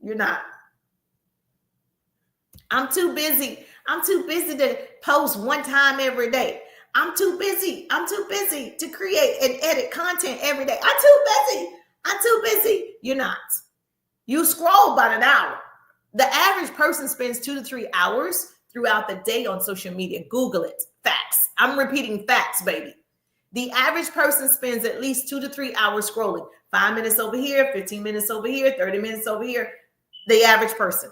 You're not. I'm too busy. I'm too busy to post 1 time every day. I'm too busy. I'm too busy to create and edit content every day. I'm too busy. I'm too busy. You're not. You scroll about an hour. The average person spends 2 to 3 hours throughout the day on social media. Google it. Facts. I'm repeating facts, baby. The average person spends at least 2 to 3 hours scrolling. 5 minutes over here, 15 minutes over here, 30 minutes over here. The average person.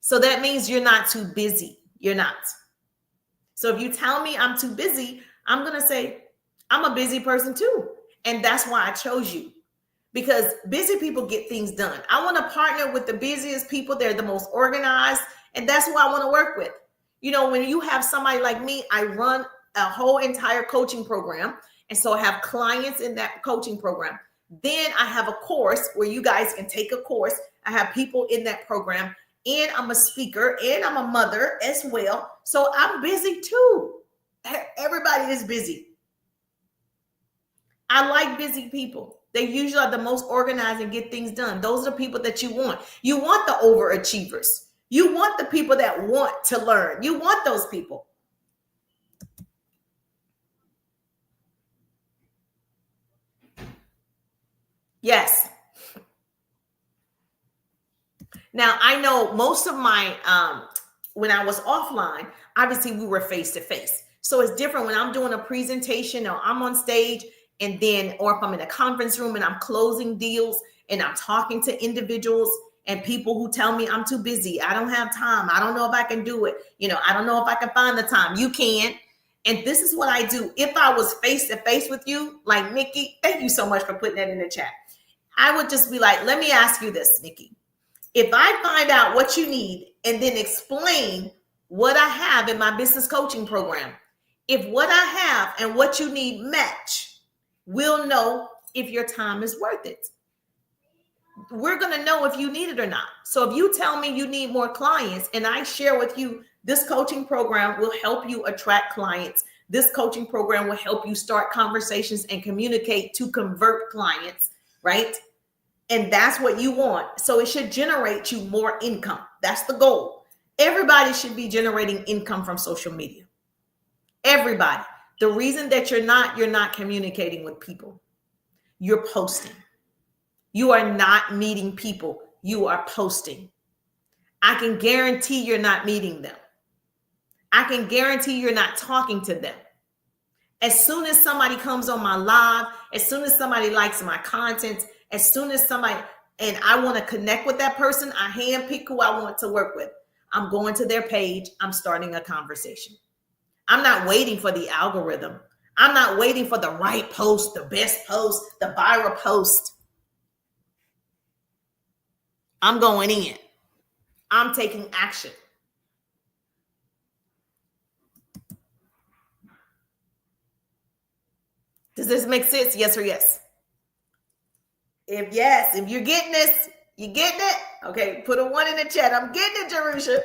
So that means you're not too busy. You're not. So if you tell me I'm too busy, I'm going to say I'm a busy person too. And that's why I chose you. Because busy people get things done. I want to partner with the busiest people. They're the most organized. And that's who I want to work with. You know, when you have somebody like me, I run a whole entire coaching program. And so I have clients in that coaching program. Then I have a course where you guys can take a course. I have people in that program. And I'm a speaker and I'm a mother as well. So I'm busy too. Everybody is busy. I like busy people. They usually are the most organized and get things done. Those are the people that you want. You want the overachievers. You want the people that want to learn. You want those people. Yes. Now, I know most of my, when I was offline, obviously we were face to face. So it's different when I'm doing a presentation or I'm on stage. and then, or if I'm in a conference room and I'm closing deals and I'm talking to individuals and people who tell me I'm too busy, I don't have time, I don't know if I can do it, I don't know if I can find the time. You can. And this is what I do. If I was face to face with you, like Nikki, thank you so much for putting that in the chat. I would just be like, let me ask you this, Nikki. If I find out what you need and then explain what I have in my business coaching program, if what I have and what you need match, we'll know if your time is worth it. We're going to know if you need it or not. So if you tell me you need more clients and I share with you, this coaching program will help you attract clients. This coaching program will help you start conversations and communicate to convert clients, right? And that's what you want. So it should generate you more income. That's the goal. Everybody should be generating income from social media. Everybody. The reason that you're not communicating with people. You're posting. You are not meeting people. You are posting. I can guarantee you're not meeting them. I can guarantee you're not talking to them. As soon as somebody comes on my live, as soon as somebody likes my content, as soon as somebody, and I want to connect with that person, I handpick who I want to work with. I'm going to their page. I'm starting a conversation. I'm not waiting for the algorithm. I'm not waiting for the right post, the best post, the viral post. I'm going in. I'm taking action. Does this make sense? Yes or yes? If yes, if you're getting this, you getting it? Okay, put a 1 in the chat. I'm getting it, Jerusha.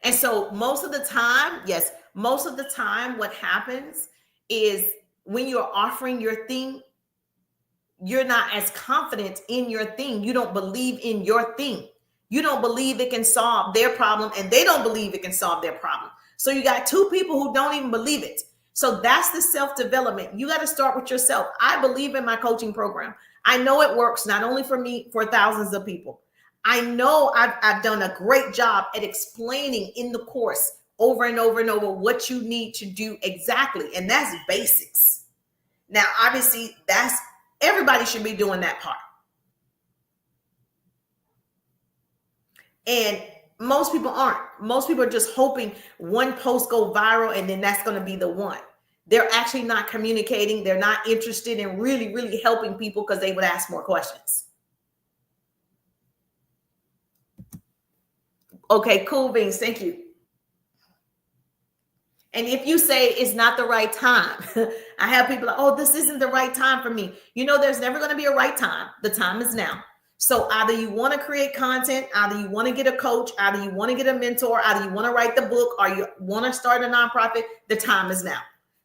And so most of the time, yes, most of the time what happens is when you're offering your thing, you're not as confident in your thing. You don't believe in your thing. You don't believe it can solve their problem, and they don't believe it can solve their problem. So you got two people who don't even believe it. So that's the self-development. You got to start with yourself. I believe in my coaching program. I know it works, not only for me, for thousands of people. I know I've done a great job at explaining in the course over and over and over what you need to do exactly. And that's basics. Now, obviously, everybody should be doing that part. And most people aren't. Most people are just hoping one post go viral and then that's going to be the one. They're actually not communicating. They're not interested in really, really helping people because they would ask more questions. Okay, cool beans. Thank you. And if you say it's not the right time, I have people like, oh, this isn't the right time for me. There's never going to be a right time. The time is now. So either you want to create content, either you want to get a coach, either you want to get a mentor, either you want to write the book, or you want to start a nonprofit, the time is now.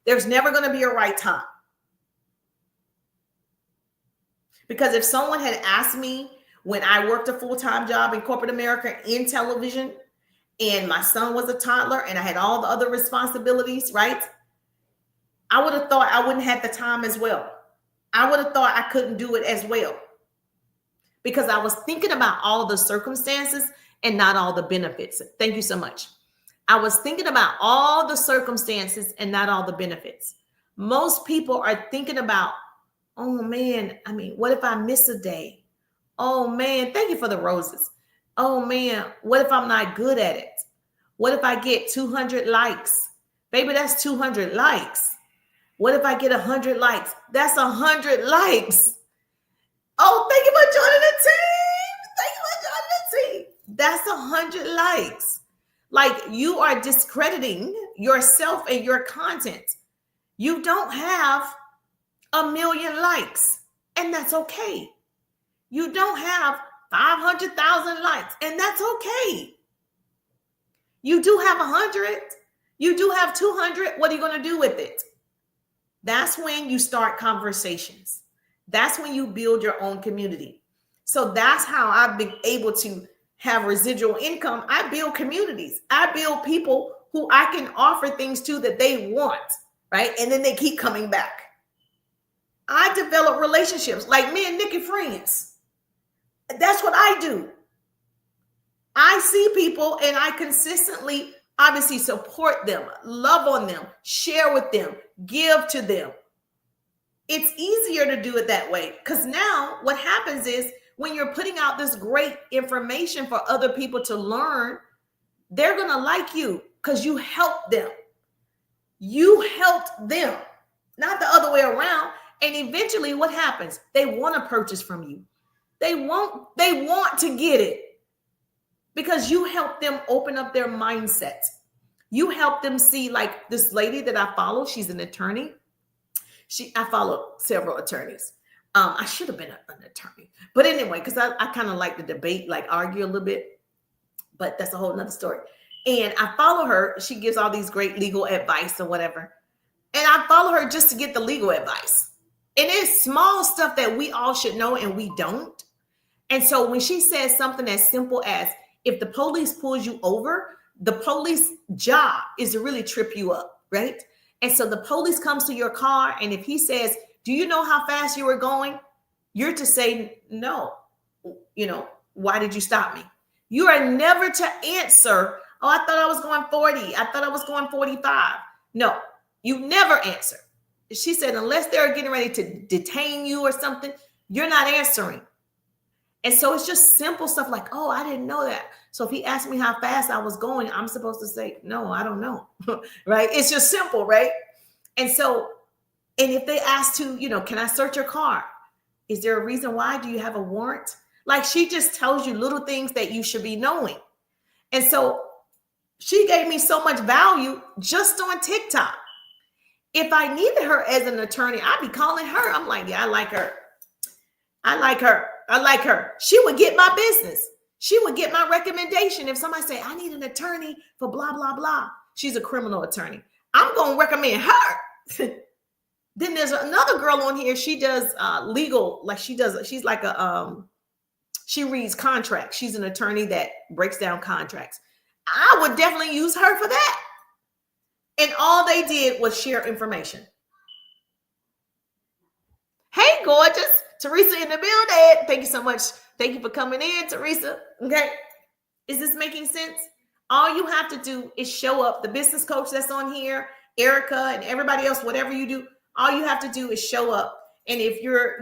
There's never going to be a right time. Because if someone had asked me when I worked a full-time job in corporate America in television, and my son was a toddler and I had all the other responsibilities, right? I would have thought I wouldn't have the time as well. I would have thought I couldn't do it as well. Because I was thinking about all the circumstances and not all the benefits. Thank you so much. I was thinking about all the circumstances and not all the benefits. Most people are thinking about, oh man, what if I miss a day? Oh man, thank you for the roses. Oh man, what if I'm not good at it? What if I get 200 likes? Baby, that's 200 likes. What if I get 100 likes? That's 100 likes. Oh, thank you for joining the team. Thank you for joining the team. That's 100 likes. Like, you are discrediting yourself and your content. You don't have 1 million likes, and that's okay. You don't have 500,000 likes, and that's okay. You do have 100. You do have 200. What are you going to do with it? That's when you start conversations. That's when you build your own community. So that's how I've been able to have residual income. I build communities. I build people who I can offer things to that they want, right? And then they keep coming back. I develop relationships like me and Nikki friends. That's what I do. I see people and I consistently Obviously, support them, love on them, share with them, give to them. It's easier to do it that way, because now what happens is when you're putting out this great information for other people to learn, they're going to like you because you helped them. You helped them, not the other way around. And eventually what happens? They want to purchase from you. They want to get it because you help them open up their mindset. You help them see, like this lady that I follow, she's an attorney. I follow several attorneys. I should have been an attorney. But anyway, because I kind of like to debate, like argue a little bit. But that's a whole nother story. And I follow her. She gives all these great legal advice or whatever. And I follow her just to get the legal advice. And it's small stuff that we all should know and we don't. And so when she says something as simple as, if the police pulls you over, the police job is to really trip you up, right? And so the police comes to your car, and if he says, do you know how fast you were going? You're to say, no. Why did you stop me? You are never to answer, oh, I thought I was going 40. I thought I was going 45. No, you never answer. She said, unless they're getting ready to detain you or something, you're not answering. And so it's just simple stuff like, oh, I didn't know that. So if he asked me how fast I was going, I'm supposed to say, no, I don't know. Right? It's just simple, right? And so, and if they ask to, can I search your car? Is there a reason why? Do you have a warrant? Like, she just tells you little things that you should be knowing. And so she gave me so much value just on TikTok. If I needed her as an attorney, I'd be calling her. I'm like, yeah, I like her. I like her. I like her. She would get my business. She would get my recommendation. If somebody say, I need an attorney for blah, blah, blah. She's a criminal attorney. I'm going to recommend her. Then there's another girl on here. She does legal, like she's like she reads contracts. She's an attorney that breaks down contracts. I would definitely use her for that. And all they did was share information. Hey, gorgeous. Teresa in the building. Thank you so much. Thank you for coming in, Teresa. Okay. Is this making sense? All you have to do is show up. The business coach that's on here, Erica, and everybody else, whatever you do, all you have to do is show up. And if you're,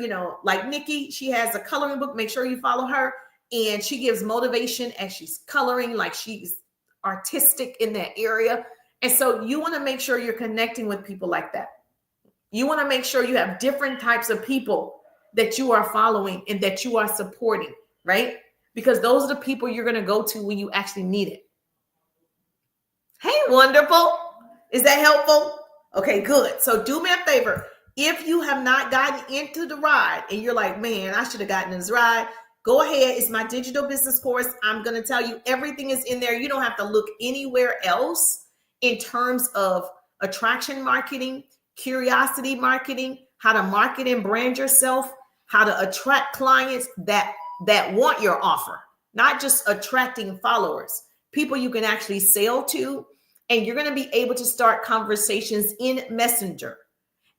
like Nikki, she has a coloring book. Make sure you follow her. And she gives motivation as she's coloring, like she's artistic in that area. And so you want to make sure you're connecting with people like that. You want to make sure you have different types of people that you are following and that you are supporting, right? Because those are the people you're going to go to when you actually need it. Hey, wonderful. Is that helpful? Okay, good. So do me a favor. If you have not gotten into the ride and you're like, man, I should have gotten in this ride, go ahead. It's my digital business course. I'm going to tell you everything is in there. You don't have to look anywhere else in terms of attraction marketing, curiosity marketing, how to market and brand yourself, how to attract clients that want your offer, not just attracting followers, people you can actually sell to. And you're going to be able to start conversations in Messenger.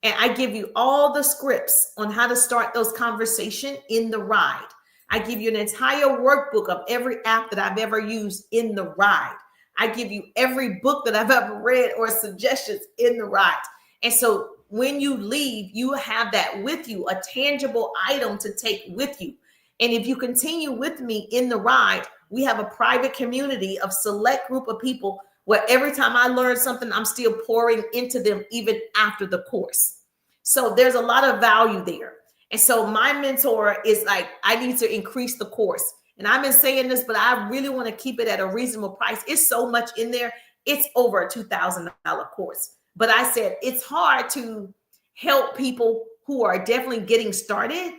And I give you all the scripts on how to start those conversations in the ride. I give you an entire workbook of every app that I've ever used in the ride. I give you every book that I've ever read or suggestions in the ride. And so when you leave, you have that with you, a tangible item to take with you. And if you continue with me in the ride, we have a private community of select group of people where every time I learn something, I'm still pouring into them even after the course. So there's a lot of value there. And so my mentor is like, I need to increase the course. And I've been saying this, but I really want to keep it at a reasonable price. It's so much in there. It's over a $2,000 course. But I said, it's hard to help people who are definitely getting started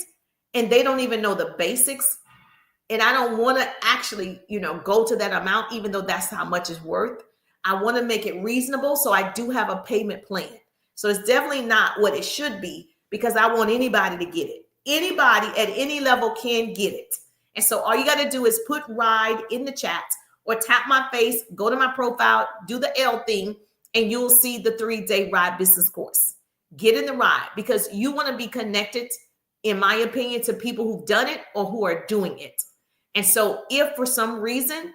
and they don't even know the basics. And I don't want to actually, go to that amount, even though that's how much it's worth. I want to make it reasonable. So I do have a payment plan. So it's definitely not what it should be because I want anybody to get it. Anybody at any level can get it. And so all you got to do is put ride in the chat or tap my face, go to my profile, do the L thing, and you'll see the 3-day ride business course. Get in the ride because you want to be connected, in my opinion, to people who've done it or who are doing it. And so if for some reason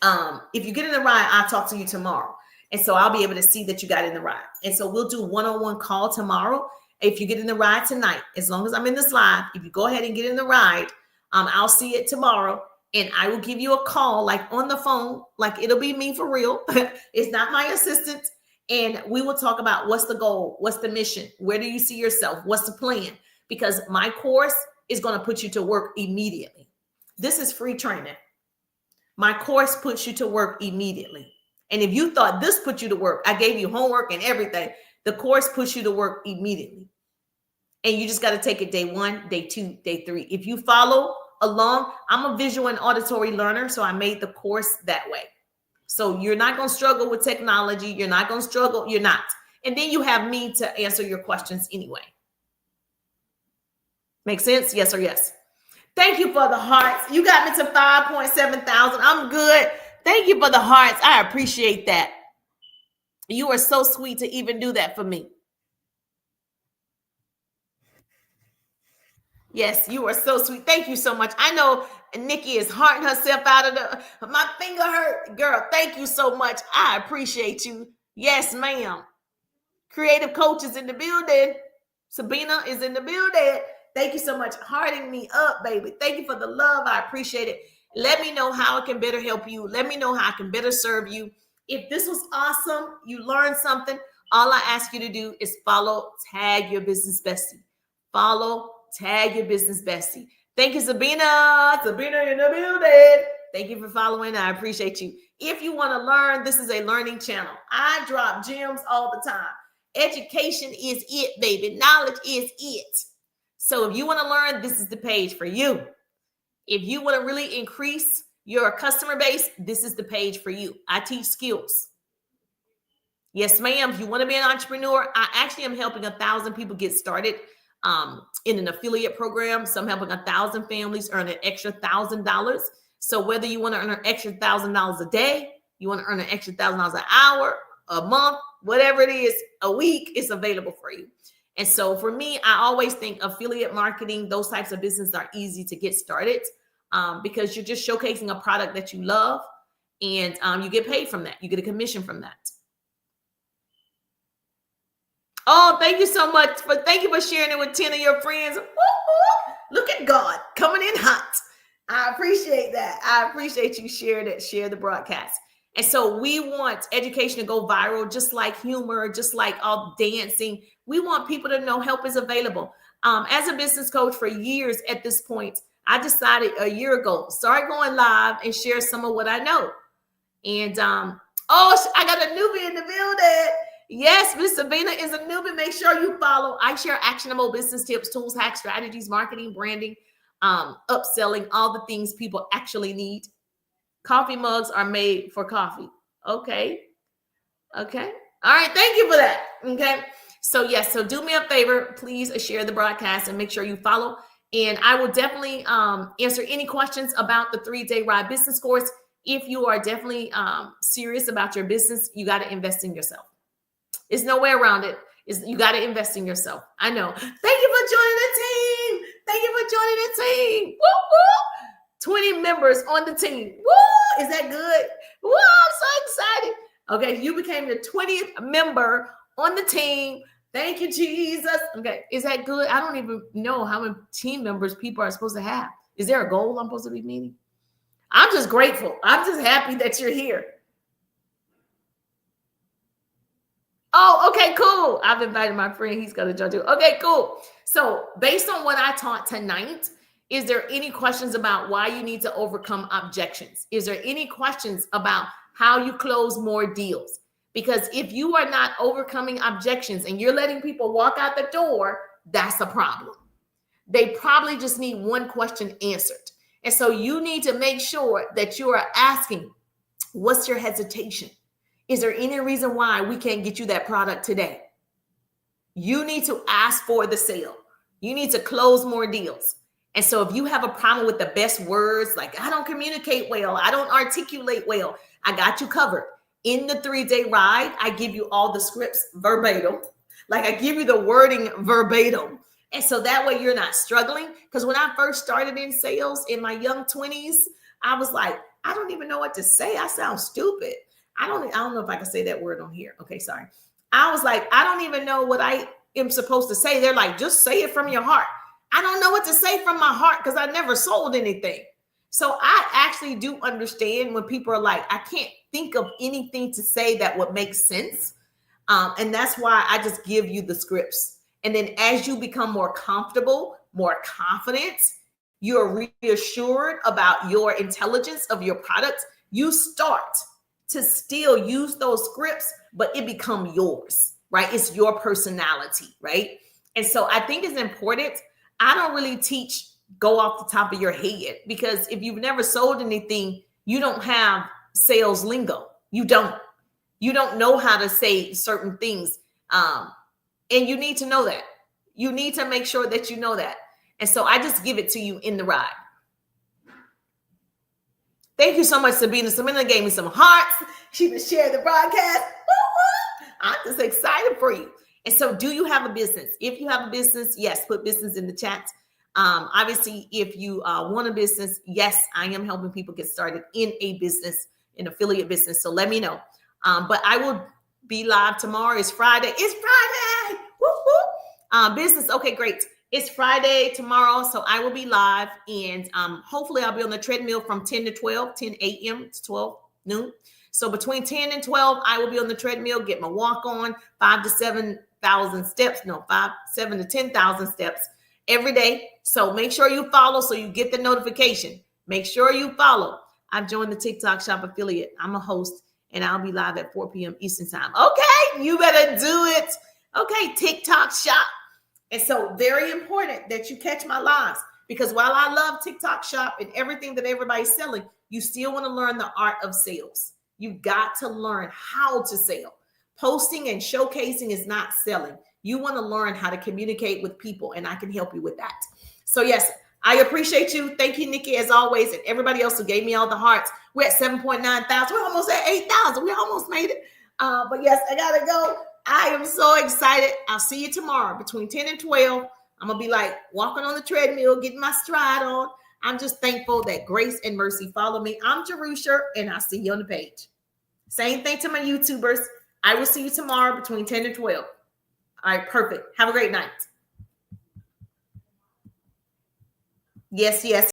If you get in the ride, I'll talk to you tomorrow. And so I'll be able to see that you got in the ride. And so we'll do one-on-one call tomorrow. If you get in the ride tonight, as long as I'm in this live, if you go ahead and get in the ride, I'll see it tomorrow. And I will give you a call, like on the phone, like it'll be me for real. It's not my assistant. And we will talk about what's the goal, what's the mission, where do you see yourself, what's the plan? Because my course is going to put you to work immediately. This is free training. My course puts you to work immediately. And if you thought this put you to work, I gave you homework and everything. The course puts you to work immediately. And you just got to take it day 1, day 2, day 3. If you follow along, I'm a visual and auditory learner, so I made the course that way. So you're not going to struggle with technology. You're not going to struggle. You're not. And then you have me to answer your questions anyway. Make sense? Yes or yes? Thank you for the hearts. You got me to 5.7 thousand. I'm good. Thank you for the hearts. I appreciate that. You are so sweet to even do that for me. Yes, you are so sweet. Thank you so much. I know Nikki is hearting herself out of my finger hurt. Girl, thank you so much. I appreciate you. Yes, ma'am. Creative coach is in the building. Sabina is in the building. Thank you so much. Hearting me up, baby. Thank you for the love. I appreciate it. Let me know how I can better help you. Let me know how I can better serve you. If this was awesome, you learned something, all I ask you to do is follow, tag your business bestie. Follow, tag your business bestie. Thank you, Sabina. Sabina in the building. Thank you for following. I appreciate you. If you want to learn, this is a learning channel. I drop gems all the time. Education is it, baby. Knowledge is it. So if you want to learn, this is the page for you. If you want to really increase your customer base, this is the page for you. I teach skills. Yes, ma'am. If you want to be an entrepreneur, I actually am helping 1,000 people get started in an affiliate program. So I'm helping 1,000 families earn an extra $1,000. So whether you want to earn an extra $1,000 a day, you want to earn an extra $1,000 an hour, a month, whatever it is, a week, it's available for you. And so for me, I always think affiliate marketing, those types of businesses are easy to get started because you're just showcasing a product that you love and you get paid from that. You get a commission from that. Oh, thank you so much. Thank you for sharing it with 10 of your friends. Woo-hoo. Look at God coming in hot. I appreciate that. I appreciate you sharing it, share the broadcast. And so we want education to go viral, just like humor, just like all dancing. We want people to know help is available. As a business coach for years at this point, I decided a year ago, start going live and share some of what I know. And I got a newbie in the building. Yes, Miss Sabina is a newbie. Make sure you follow. I share actionable business tips, tools, hacks, strategies, marketing, branding, upselling, all the things people actually need. Coffee mugs are made for coffee. Okay. All right. Thank you for that. Okay. So yes. So do me a favor, please share the broadcast and make sure you follow. And I will definitely answer any questions about the 3-day ride business course. If you are definitely serious about your business, you got to invest in yourself. There's no way around it. You got to invest in yourself. I know. Thank you for joining the team. Thank you for joining the team. Woo, woo. 20 members on the team. Woo! Is that good? Woo! I'm so excited. Okay, you became the 20th member on the team. Thank you, Jesus. Okay, is that good? I don't even know how many team members people are supposed to have. Is there a goal I'm supposed to be meeting? I'm just grateful. I'm just happy that you're here. Oh, okay, cool. I've invited my friend. He's going to judge you. Okay, cool. So based on what I taught tonight, is there any questions about why you need to overcome objections? Is there any questions about how you close more deals? Because if you are not overcoming objections and you're letting people walk out the door, that's a problem. They probably just need one question answered. And so you need to make sure that you are asking, what's your hesitation? Is there any reason why we can't get you that product today? You need to ask for the sale. You need to close more deals. And so if you have a problem with the best words, like I don't communicate well, I don't articulate well, I got you covered. In the 3-day ride, I give you all the scripts verbatim. Like I give you the wording verbatim. And so that way you're not struggling. Because when I first started in sales in my young 20s, I was like, I don't even know what to say. I sound stupid. I don't know if I can say that word on here. Okay, sorry. I was like, I don't even know what I am supposed to say. They're like, just say it from your heart. I don't know what to say from my heart because I never sold anything. So I actually do understand when people are like, I can't think of anything to say that would make sense. And that's why I just give you the scripts. And then as you become more comfortable, more confident, you're reassured about your intelligence of your product, you start to still use those scripts, but it become yours, right? It's your personality, right? And so I think it's important. I don't really teach go off the top of your head because if you've never sold anything, you don't have sales lingo. You don't know how to say certain things. And you need to know that. You need to make sure that you know that. And so I just give it to you in the ride. Thank you so much, Sabina. Sabina gave me some hearts. She just shared the broadcast. I'm just excited for you. And so do you have a business? If you have a business, yes, put business in the chat. Obviously, if you want a business, yes, I am helping people get started in a business, an affiliate business. So let me know. But I will be live tomorrow. It's Friday. It's Friday. Woo-hoo. Business. Okay, great. It's Friday tomorrow, so I will be live, and hopefully I'll be on the treadmill from 10 to 12, 10 a.m. to 12 noon. So between 10 and 12, I will be on the treadmill, get my walk on, 5,000 to 7,000 steps. No, 7,000 to 10,000 steps every day. So make sure you follow so you get the notification. Make sure you follow. I've joined the TikTok Shop affiliate. I'm a host, and I'll be live at 4 p.m. Eastern time. Okay, you better do it. Okay, TikTok Shop. And so very important that you catch my lives, because while I love TikTok Shop and everything that everybody's selling, you still want to learn the art of sales. You've got to learn how to sell. Posting and showcasing is not selling. You want to learn how to communicate with people, and I can help you with that. So yes, I appreciate you. Thank you, Nikki, as always, and everybody else who gave me all the hearts. We're at 7.9 thousand. We're almost at 8,000. We almost made it. But yes, I got to go. I am so excited. I'll see you tomorrow between 10 and 12. I'm going to be like walking on the treadmill, getting my stride on. I'm just thankful that grace and mercy follow me. I'm Jerusha, and I'll see you on the page. Same thing to my YouTubers. I will see you tomorrow between 10 and 12. All right, perfect. Have a great night. Yes, yes.